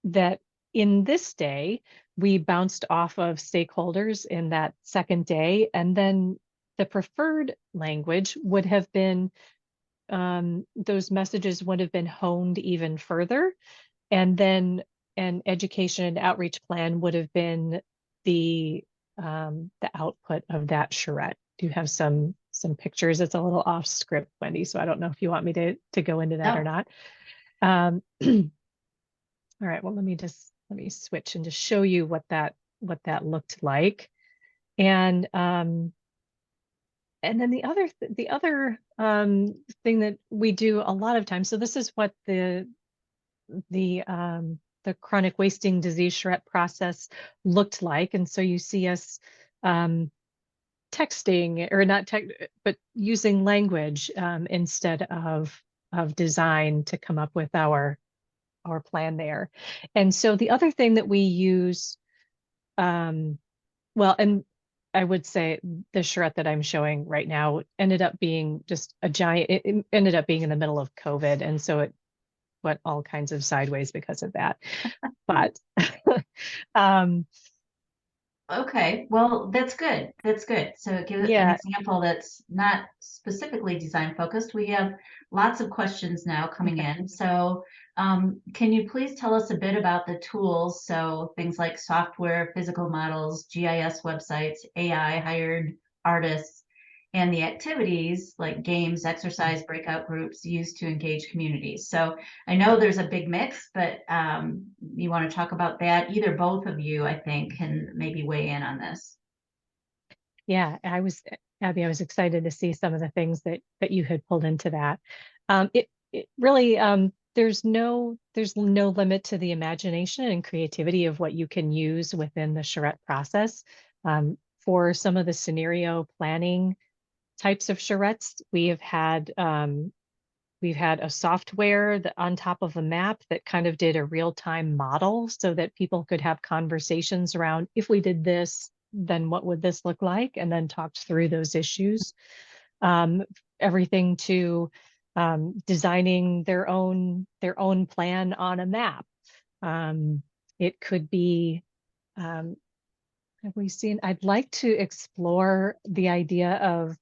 that in this day, we bounced off of stakeholders in that second day, and then the preferred language would have been, those messages would have been honed even further. And then an education and outreach plan would have been the output of that charrette. Do you have some pictures? It's a little off script, Wendy, so I don't know if you want me to go into that or not. All right, well, let me switch and just show you what that looked like. And then the other thing that we do a lot of times, so this is what the chronic wasting disease charrette process looked like. And so you see us texting, or not text, but using language instead of design to come up with our plan there. And so the other thing that we use, well, and I would say the charrette that I'm showing right now ended up being just a giant, it ended up being in the middle of COVID. And so it went all kinds of sideways because of that. But okay, well, that's good. That's good. So give an yeah, example that's not specifically design focused. We have lots of questions now coming in. So can you please tell us a bit about the tools? So things like software, physical models, GIS websites, AI, hired artists, and the activities like games, exercise, breakout groups used to engage communities. So I know there's a big mix, but you want to talk about that? Either both of you, I think, can maybe weigh in on this. yeah, Abby, I was excited to see some of the things that you had pulled into that. It really, there's no limit to the imagination and creativity of what you can use within the charrette process. For some of the scenario planning types of charrettes, we've had a software that on top of a map that kind of did a real-time model so that people could have conversations around, if we did this, then what would this look like? And then talked through those issues. Everything to designing their own plan on a map. It could be, have we seen, I'd like to explore the idea of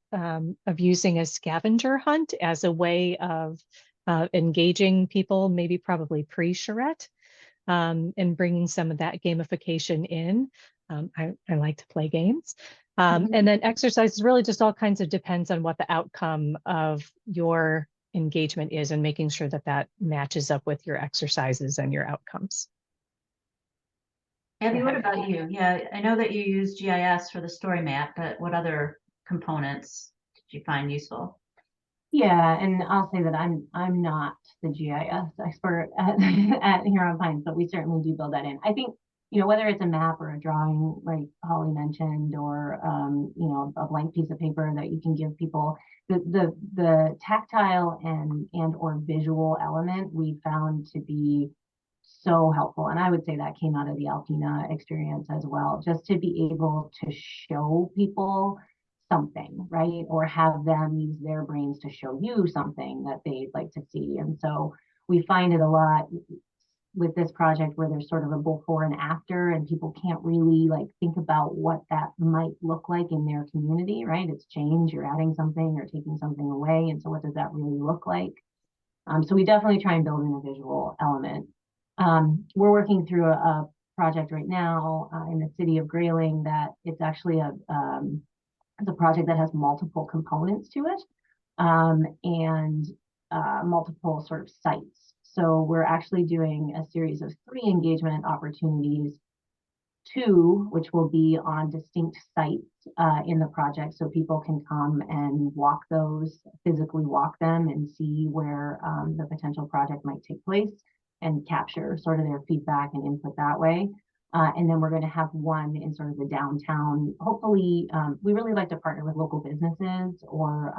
using a scavenger hunt as a way of engaging people, maybe probably pre-charrette, and bringing some of that gamification in. I like to play games. And then exercise is really just all kinds of depends on what the outcome of your engagement is, and making sure that that matches up with your exercises and your outcomes. Abby, what about you? Yeah, I know that you use GIS for the story map, but what other components did you find useful? Yeah, and I'll say that I'm not the GIS expert at here on Pines, but we certainly do build that in. I think, whether it's a map or a drawing, like Holly mentioned, or a blank piece of paper that you can give people, the tactile and or visual element we found to be so helpful. And I would say that came out of the Alpina experience as well, just to be able to show people something, right? Or have them use their brains to show you something that they'd like to see. And so we find it a lot with this project where there's sort of a before and after, and people can't really think about what that might look like in their community, right? It's change, you're adding something or taking something away. And so what does that really look like? So we definitely try and build in a visual element. We're working through a project right now in the city of Grayling that it's actually it's a project that has multiple components to it, and multiple sort of sites. So we're actually doing a series of 3 engagement opportunities, 2 which will be on distinct sites in the project, so people can come and walk those, physically walk them, and see where the potential project might take place and capture sort of their feedback and input that way. And then we're going to have 1 in sort of the downtown. Hopefully, we really like to partner with local businesses or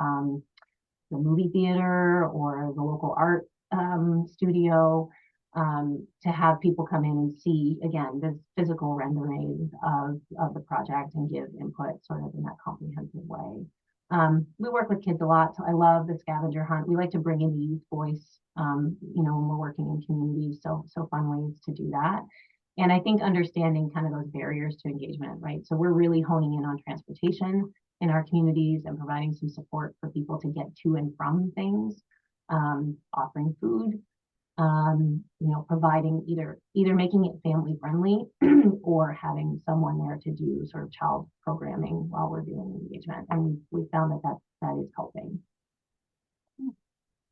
the movie theater or the local art studio to have people come in and see, again, this physical rendering of the project and give input sort of in that comprehensive way. We work with kids a lot, so I love the scavenger hunt. We like to bring in the youth voice, when we're working in communities, so fun ways to do that. And I think understanding kind of those barriers to engagement, right? So we're really honing in on transportation in our communities and providing some support for people to get to and from things, offering food, providing either making it family friendly or having someone there to do sort of child programming while we're doing engagement. And we found that is helping.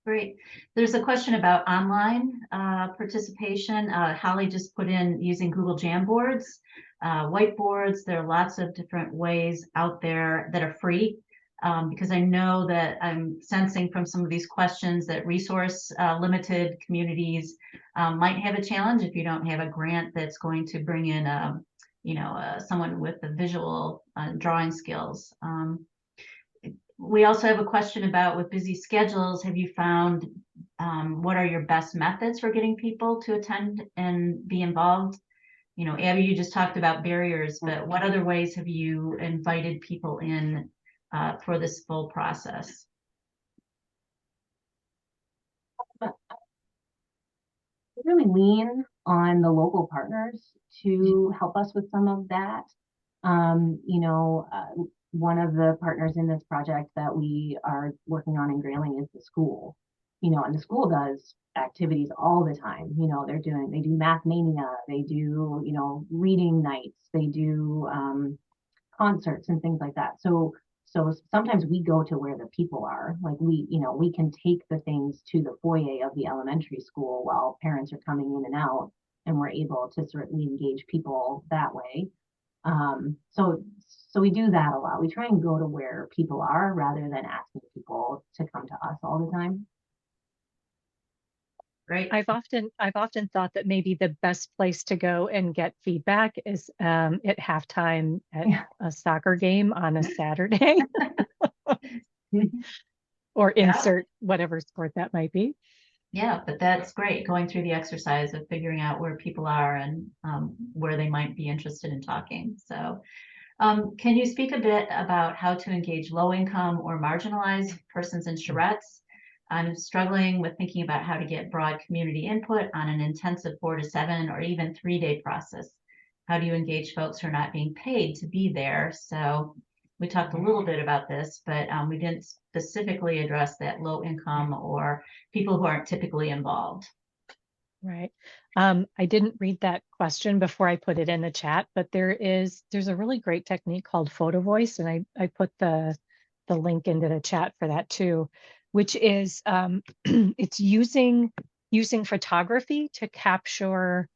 Great. There's a question about online participation. Holly just put in using Google Jamboards, whiteboards. There are lots of different ways out there that are free. Because I know that I'm sensing from some of these questions that resource limited communities might have a challenge if you don't have a grant that's going to bring in someone with the visual drawing skills. We also have a question about, with busy schedules, have you found what are your best methods for getting people to attend and be involved? Abby, you just talked about barriers, but what other ways have you invited people in for this full process? We really lean on the local partners to help us with some of that. One of the partners in this project that we are working on in Grayling is the school, and the school does activities all the time. They do math mania, they do, reading nights, they do concerts and things like that. So sometimes we go to where the people are. Like we can take the things to the foyer of the elementary school while parents are coming in and out, and we're able to certainly engage people that way. So we do that a lot. We try and go to where people are rather than asking people to come to us all the time. Great. I've often thought that maybe the best place to go and get feedback is at halftime at a soccer game on a Saturday, or insert whatever sport that might be. Yeah, but that's great, going through the exercise of figuring out where people are and where they might be interested in talking. So can you speak a bit about how to engage low-income or marginalized persons in Charrettes? I'm struggling with thinking about how to get broad community input on an intensive 4 to 7 or even 3-day process. How do you engage folks who are not being paid to be there? So we talked a little bit about this, but we didn't specifically address that low income or people who aren't typically involved. Right. I didn't read that question before I put it in the chat, but there's a really great technique called photo voice, and I put the link into the chat for that too, which is it's using photography to capture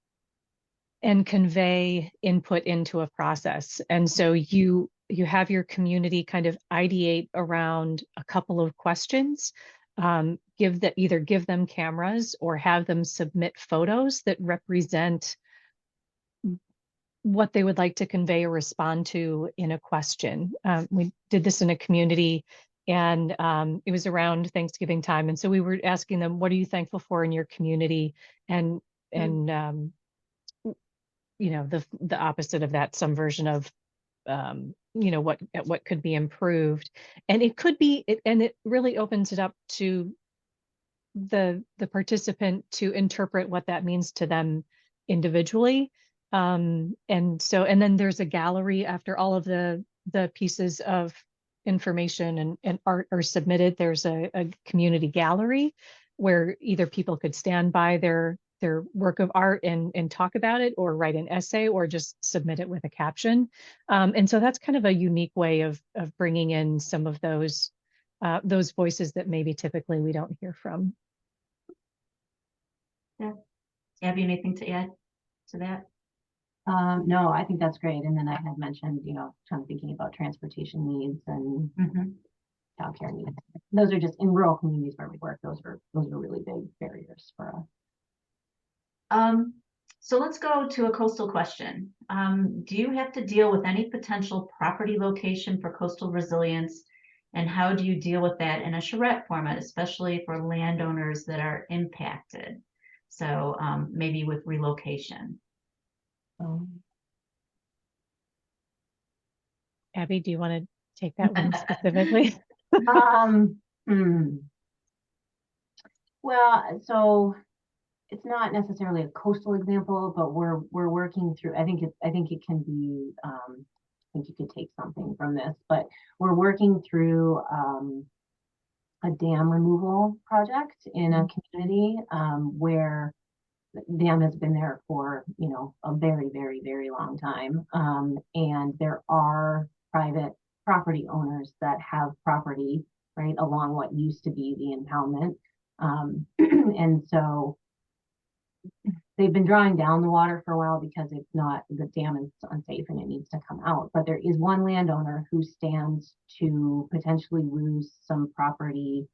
and convey input into a process. And so you have your community kind of ideate around a couple of questions, either give them cameras or have them submit photos that represent what they would like to convey or respond to in a question. We did this in a community, and it was around Thanksgiving time. And so we were asking them, what are you thankful for in your community? And the opposite of that, some version of what could be improved. And it could be, and it really opens it up to the participant to interpret what that means to them individually. And then there's a gallery after all of the pieces of information and art are submitted. There's a community gallery where either people could stand by their work of art and talk about it, or write an essay, or just submit it with a caption. And so that's kind of a unique way of bringing in some of those voices that maybe typically we don't hear from. Yeah. Abby, anything to add to that? No, I think that's great. And then I had mentioned, kind of thinking about transportation needs and childcare needs. Those are just in rural communities where we work. Those are really big barriers for us. So let's go to a coastal question. Do you have to deal with any potential property location for coastal resilience? And how do you deal with that in a charrette format, especially for landowners that are impacted? So maybe with relocation. Abby, do you want to take that one specifically? Well, so it's not necessarily a coastal example, but we're working through. I think it can be. I think you could take something from this, but we're working through a dam removal project in a community where the dam has been there for a very, very, very long time, and there are private property owners that have property right along what used to be the impoundment, and so they've been drawing down the water for a while because the dam is unsafe and it needs to come out. But there is one landowner who stands to potentially lose some property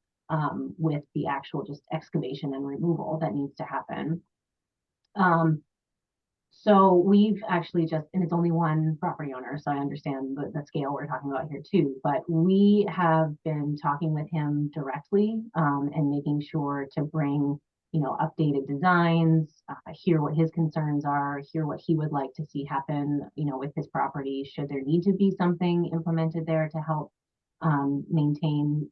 with the actual just excavation and removal that needs to happen. So we've actually and it's only one property owner, so I understand the scale we're talking about here too, but we have been talking with him directly and making sure to bring updated designs, hear what his concerns are, hear what he would like to see happen, with his property. Should there need to be something implemented there to help maintain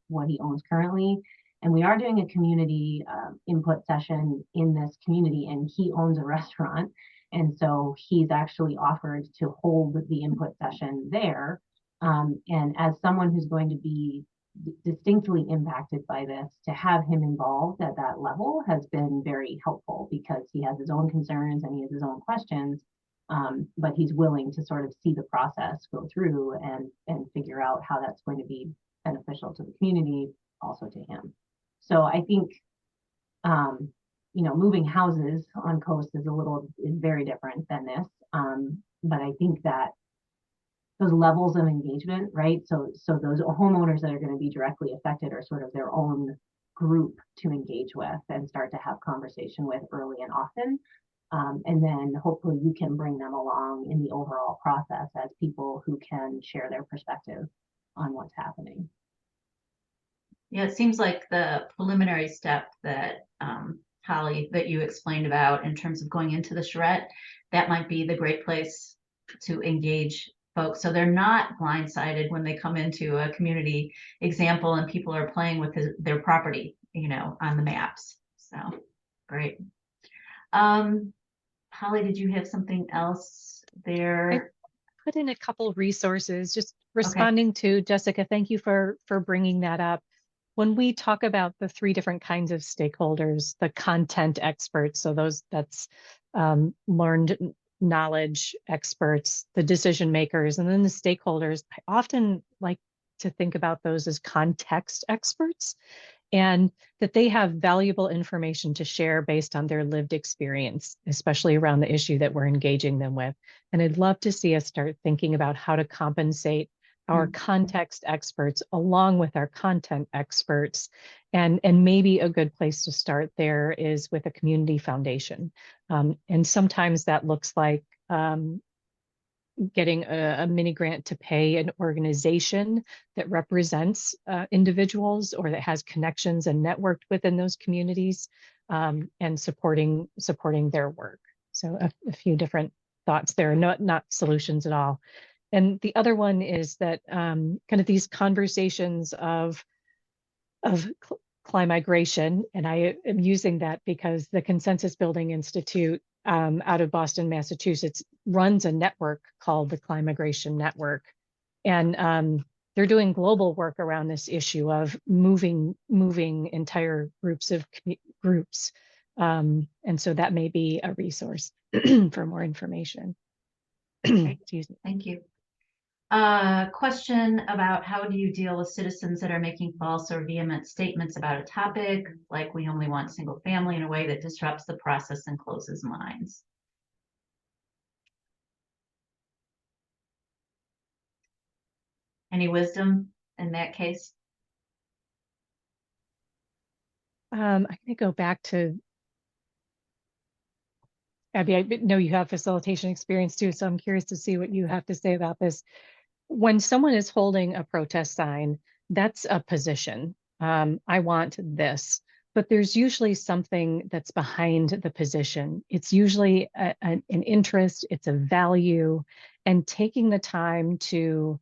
what he owns currently? And we are doing a community input session in this community, and he owns a restaurant. And so he's actually offered to hold the input session there. And as someone who's going to be distinctly impacted by this, to have him involved at that level has been very helpful because he has his own concerns and he has his own questions, but he's willing to sort of see the process go through and figure out how that's going to be beneficial to the community, also to him. So I think moving houses on coast is very different than this, but I think that those levels of engagement, right? So those homeowners that are going to be directly affected are sort of their own group to engage with and start to have conversation with early and often. And then hopefully you can bring them along in the overall process as people who can share their perspective on what's happening. Yeah, it seems like the preliminary step that Holly, that you explained about in terms of going into the charrette, that might be the great place to engage folks, so they're not blindsided when they come into a community example and people are playing with their property, on the maps. So great. Holly, did you have something else there? I put in a couple resources, just responding to Jessica. Thank you for bringing that up. When we talk about the three different kinds of stakeholders, the content experts, so that's learned knowledge experts, the decision makers, and then the stakeholders, I often like to think about those as context experts, and that they have valuable information to share based on their lived experience, especially around the issue that we're engaging them with. And I'd love to see us start thinking about how to compensate our context experts along with our content experts. And maybe a good place to start there is with a community foundation. And sometimes that looks like getting a mini grant to pay an organization that represents individuals or that has connections and networked within those communities, and supporting their work. So a few different thoughts there, not solutions at all. And the other one is that kind of these conversations of climigration, and I am using that because the Consensus Building Institute out of Boston, Massachusetts, runs a network called the Climigration Network. And they're doing global work around this issue of moving entire groups of groups. And so that may be a resource for more information. Excuse me. Thank you. Question about how do you deal with citizens that are making false or vehement statements about a topic, like we only want single family, in a way that disrupts the process and closes minds? Any wisdom in that case? I'm going to go back to Abby. I know you have facilitation experience too, so I'm curious to see what you have to say about this. When someone is holding a protest sign, that's a position. I want this, but there's usually something that's behind the position. It's usually an interest, it's a value, and taking the time to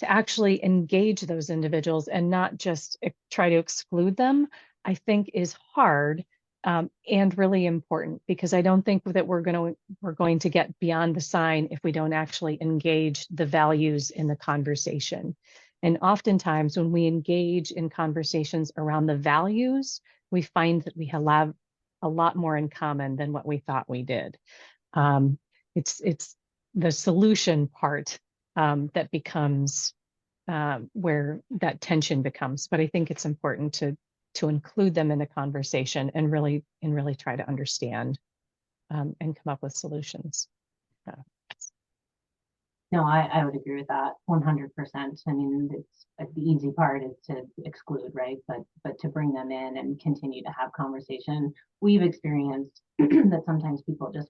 actually engage those individuals and not just try to exclude them, I think is hard and really important, because I don't think that we're going to get beyond the sign if we don't actually engage the values in the conversation. And oftentimes when we engage in conversations around the values, we find that we have a lot more in common than what we thought we did. It's the solution part that becomes where that tension becomes. But I think it's important to include them in the conversation and really try to understand and come up with solutions. No, I would agree with that 100%. I mean, it's like the easy part is to exclude, right? But to bring them in and continue to have conversation. We've experienced that sometimes people just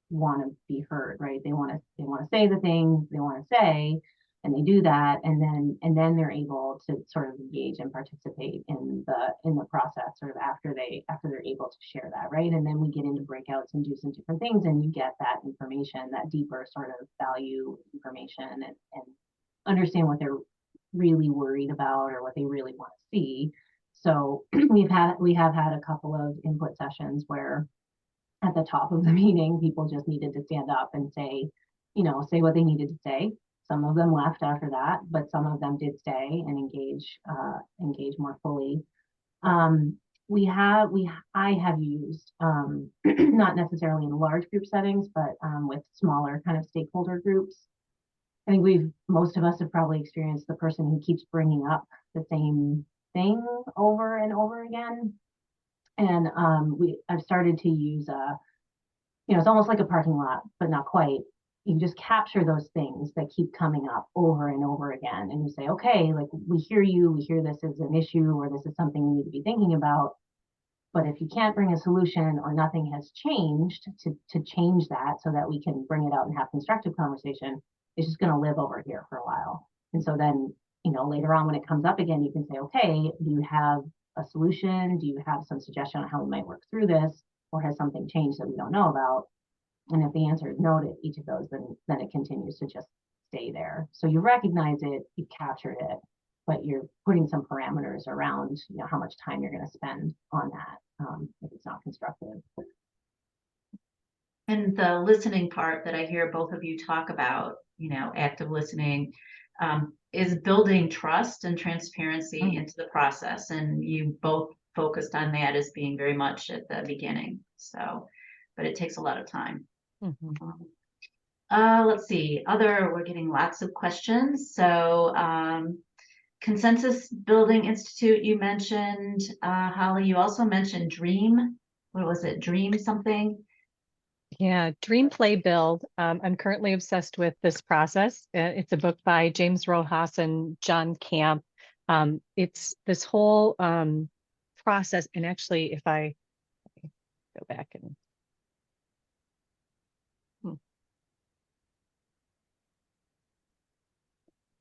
want to be heard, right? They want to say the things they want to say, and they do that, and then they're able to sort of engage and participate in the process sort of after they're able to share that, right? And then we get into breakouts and do some different things, and you get that information, that deeper sort of value information, and understand what they're really worried about or what they really want to see. So we have had a couple of input sessions where at the top of the meeting, people just needed to stand up and say what they needed to say. Some of them left after that, but some of them did stay and engage more fully. I have used, not necessarily in large group settings, but with smaller kind of stakeholder groups. I think most of us have probably experienced the person who keeps bringing up the same thing over and over again. And I've started to use it's almost like a parking lot, but not quite. You just capture those things that keep coming up over and over again, and you say, okay, like, we hear you, we hear this is an issue, or this is something you need to be thinking about. But if you can't bring a solution, or nothing has changed to change that so that we can bring it out and have constructive conversation, it's just going to live over here for a while. And so then, later on when it comes up again, you can say, okay, do you have a solution? Do you have some suggestion on how we might work through this? Or has something changed that we don't know about? And if the answer is no to each of those, then it continues to just stay there. So you recognize it, you captured it, but you're putting some parameters around, how much time you're going to spend on that if it's not constructive. And the listening part that I hear both of you talk about, active listening, is building trust and transparency into the process. And you both focused on that as being very much at the beginning. So, but it takes a lot of time. Let's see, we're getting lots of questions. So Consensus Building Institute, you mentioned, Holly, you also mentioned Dream. What was it? Dream something? Yeah, Dream, Play, Build. I'm currently obsessed with this process. It's a book by James Rojas and John Camp. It's this whole process. And actually, if I go back and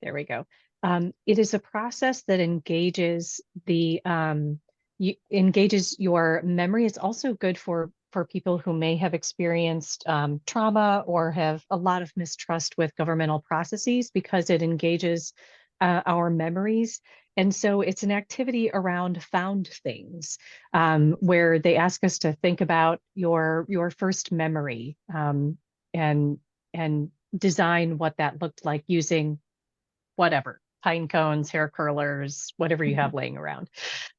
there we go. It is a process that engages engages your memory. It's also good for people who may have experienced trauma or have a lot of mistrust with governmental processes, because it engages our memories. And so it's an activity around found things, where they ask us to think about your first memory and design what that looked like using whatever, pine cones, hair curlers, whatever you have laying around.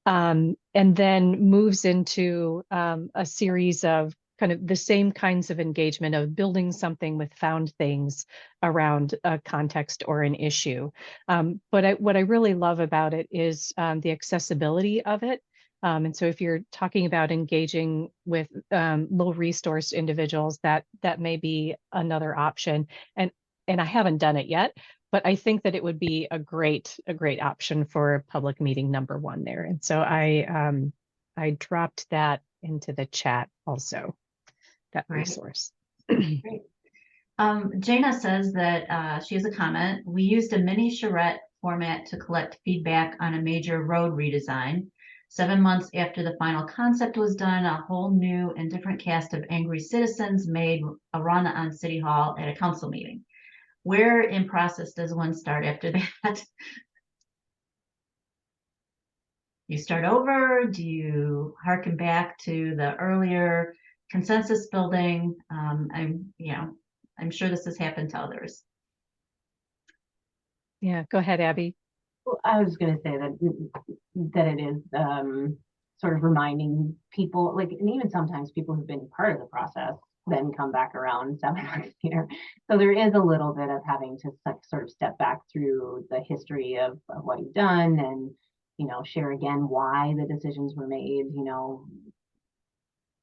And then moves into a series of kind of the same kinds of engagement of building something with found things around a context or an issue. But what I really love about it is the accessibility of it. And so if you're talking about engaging with low resource individuals, that may be another option. And I haven't done it yet, but I think that it would be a great option for public meeting number 1 there. And so I dropped that into the chat also, that resource. Great. Jana says that she has a comment. We used a mini charrette format to collect feedback on a major road redesign. 7 months after the final concept was done, a whole new and different cast of angry citizens made a run on City Hall at a council meeting. Where in process does one start after that? you start over? Do you harken back to the earlier consensus building? I'm sure this has happened to others. Yeah, go ahead, Abby. Well, I was going to say that it is sort of reminding people, like, and even sometimes people who've been part of the process then come back around 7 months later. So there is a little bit of having to sort of step back through the history of what you've done and, share again why the decisions were made,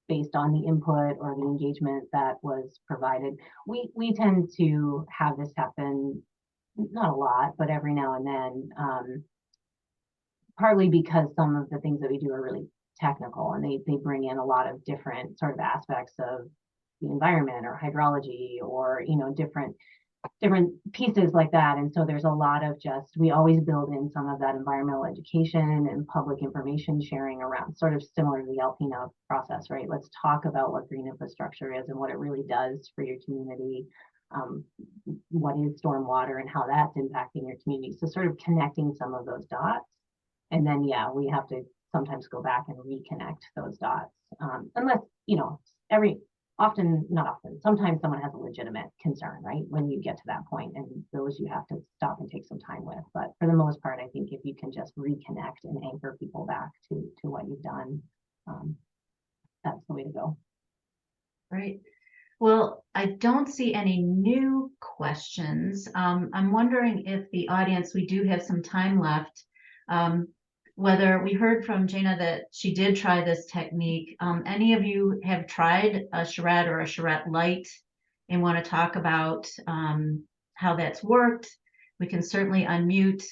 based on the input or the engagement that was provided. We tend to have this happen, not a lot, but every now and then, partly because some of the things that we do are really technical and they bring in a lot of different sort of aspects of the environment or hydrology or, different pieces like that. And so there's a lot of we always build in some of that environmental education and public information sharing around, sort of similar to the Alpena process, right? Let's talk about what green infrastructure is and what it really does for your community. What is stormwater and how that's impacting your community. So sort of connecting some of those dots. And then, yeah, we have to sometimes go back and reconnect those dots. Unless, not often, sometimes someone has a legitimate concern, right? When you get to that point, and those you have to stop and take some time with. But for the most part, I think if you can just reconnect and anchor people back to what you've done, that's the way to go. Right. Well, I don't see any new questions. I'm wondering if the audience, we do have some time left. Whether we heard from Jana that she did try this technique. Any of you have tried a charrette or a charrette light and want to talk about how that's worked? We can certainly unmute.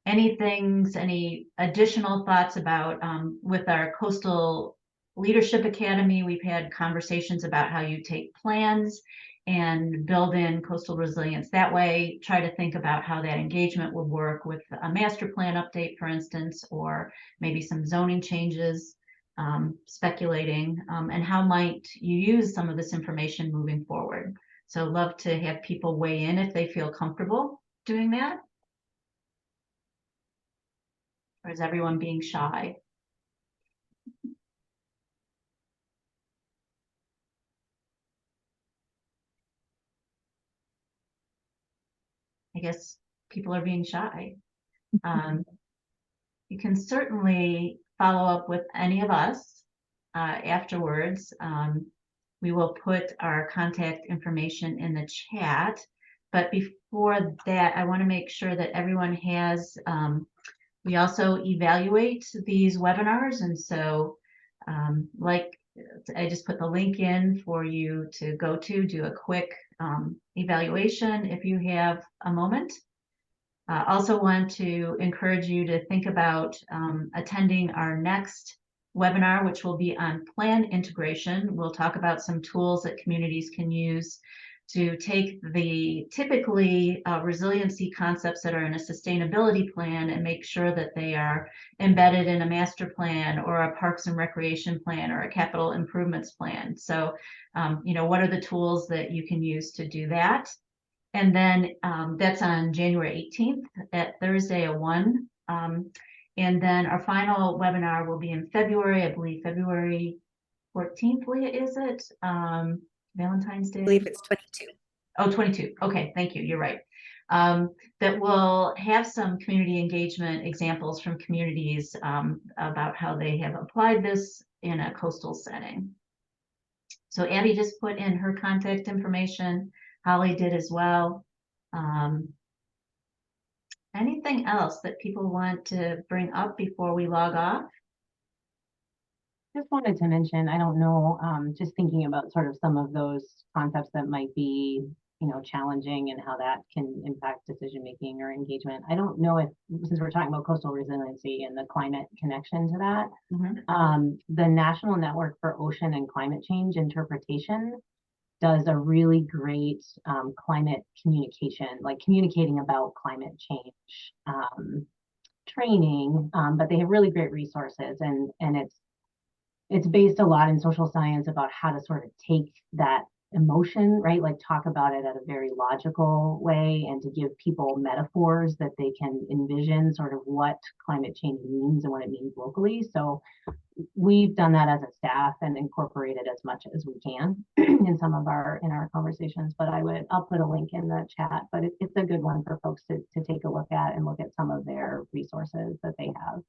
Any additional thoughts about with our Coastal Leadership Academy, we've had conversations about how you take plans and build in coastal resilience that way. Try to think about how that engagement will work with a master plan update, for instance, or maybe some zoning changes, speculating, and how might you use some of this information moving forward. So love to have people weigh in if they feel comfortable doing that. Or is everyone being shy? I guess people are being shy. You can certainly follow up with any of us afterwards. We will put our contact information in the chat. But before that, I want to make sure that everyone has, we also evaluate these webinars. And so I just put the link in for you to go to do a quick evaluation if you have a moment. Also want to encourage you to think about attending our next webinar, which will be on plan integration. We'll talk about some tools that communities can use to take the typically resiliency concepts that are in a sustainability plan and make sure that they are embedded in a master plan or a parks and recreation plan or a capital improvements plan. So, what are the tools that you can use to do that? And then that's on January 18th at Thursday at 1. And then our final webinar will be in February, I believe February 14th, Leah, is it? Valentine's Day? I believe it's 22. Oh, 22. Okay, thank you. You're right. That will have some community engagement examples from communities about how they have applied this in a coastal setting. So Abby just put in her contact information. Holly did as well. Anything else that people want to bring up before we log off? Just wanted to mention, I don't know, just thinking about sort of some of those concepts that might be, challenging and how that can impact decision-making or engagement. I don't know if, since we're talking about coastal resiliency and the climate connection to that, the National Network for Ocean and Climate Change Interpretation does a really great climate communication, like communicating about climate change training, but they have really great resources, and it's based a lot in social science about how to sort of take that emotion, right? Like talk about it at a very logical way and to give people metaphors that they can envision sort of what climate change means and what it means locally. So we've done that as a staff and incorporated as much as we can in some of our conversations. But I'll put a link in the chat, but it's a good one for folks to take a look at and look at some of their resources that they have.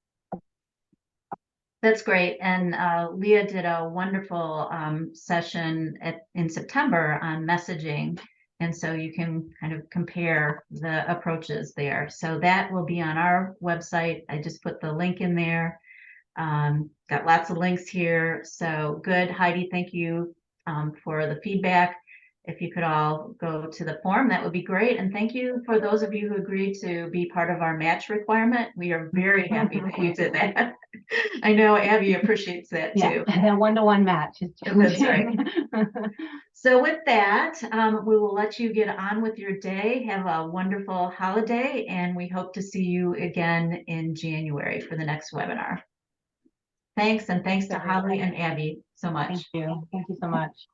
That's great. And Leah did a wonderful session in September on messaging. And so you can kind of compare the approaches there. So that will be on our website. I just put the link in there. Got lots of links here. So good. Heidi, thank you for the feedback. If you could all go to the form, that would be great. And thank you for those of you who agreed to be part of our match requirement. We are very happy that you did that. I know Abby appreciates that too. Yeah, one-to-one match. That's right. So with that, we will let you get on with your day. Have a wonderful holiday, and we hope to see you again in January for the next webinar. Thanks, and thanks to Holly and Abby so much. Thank you so much.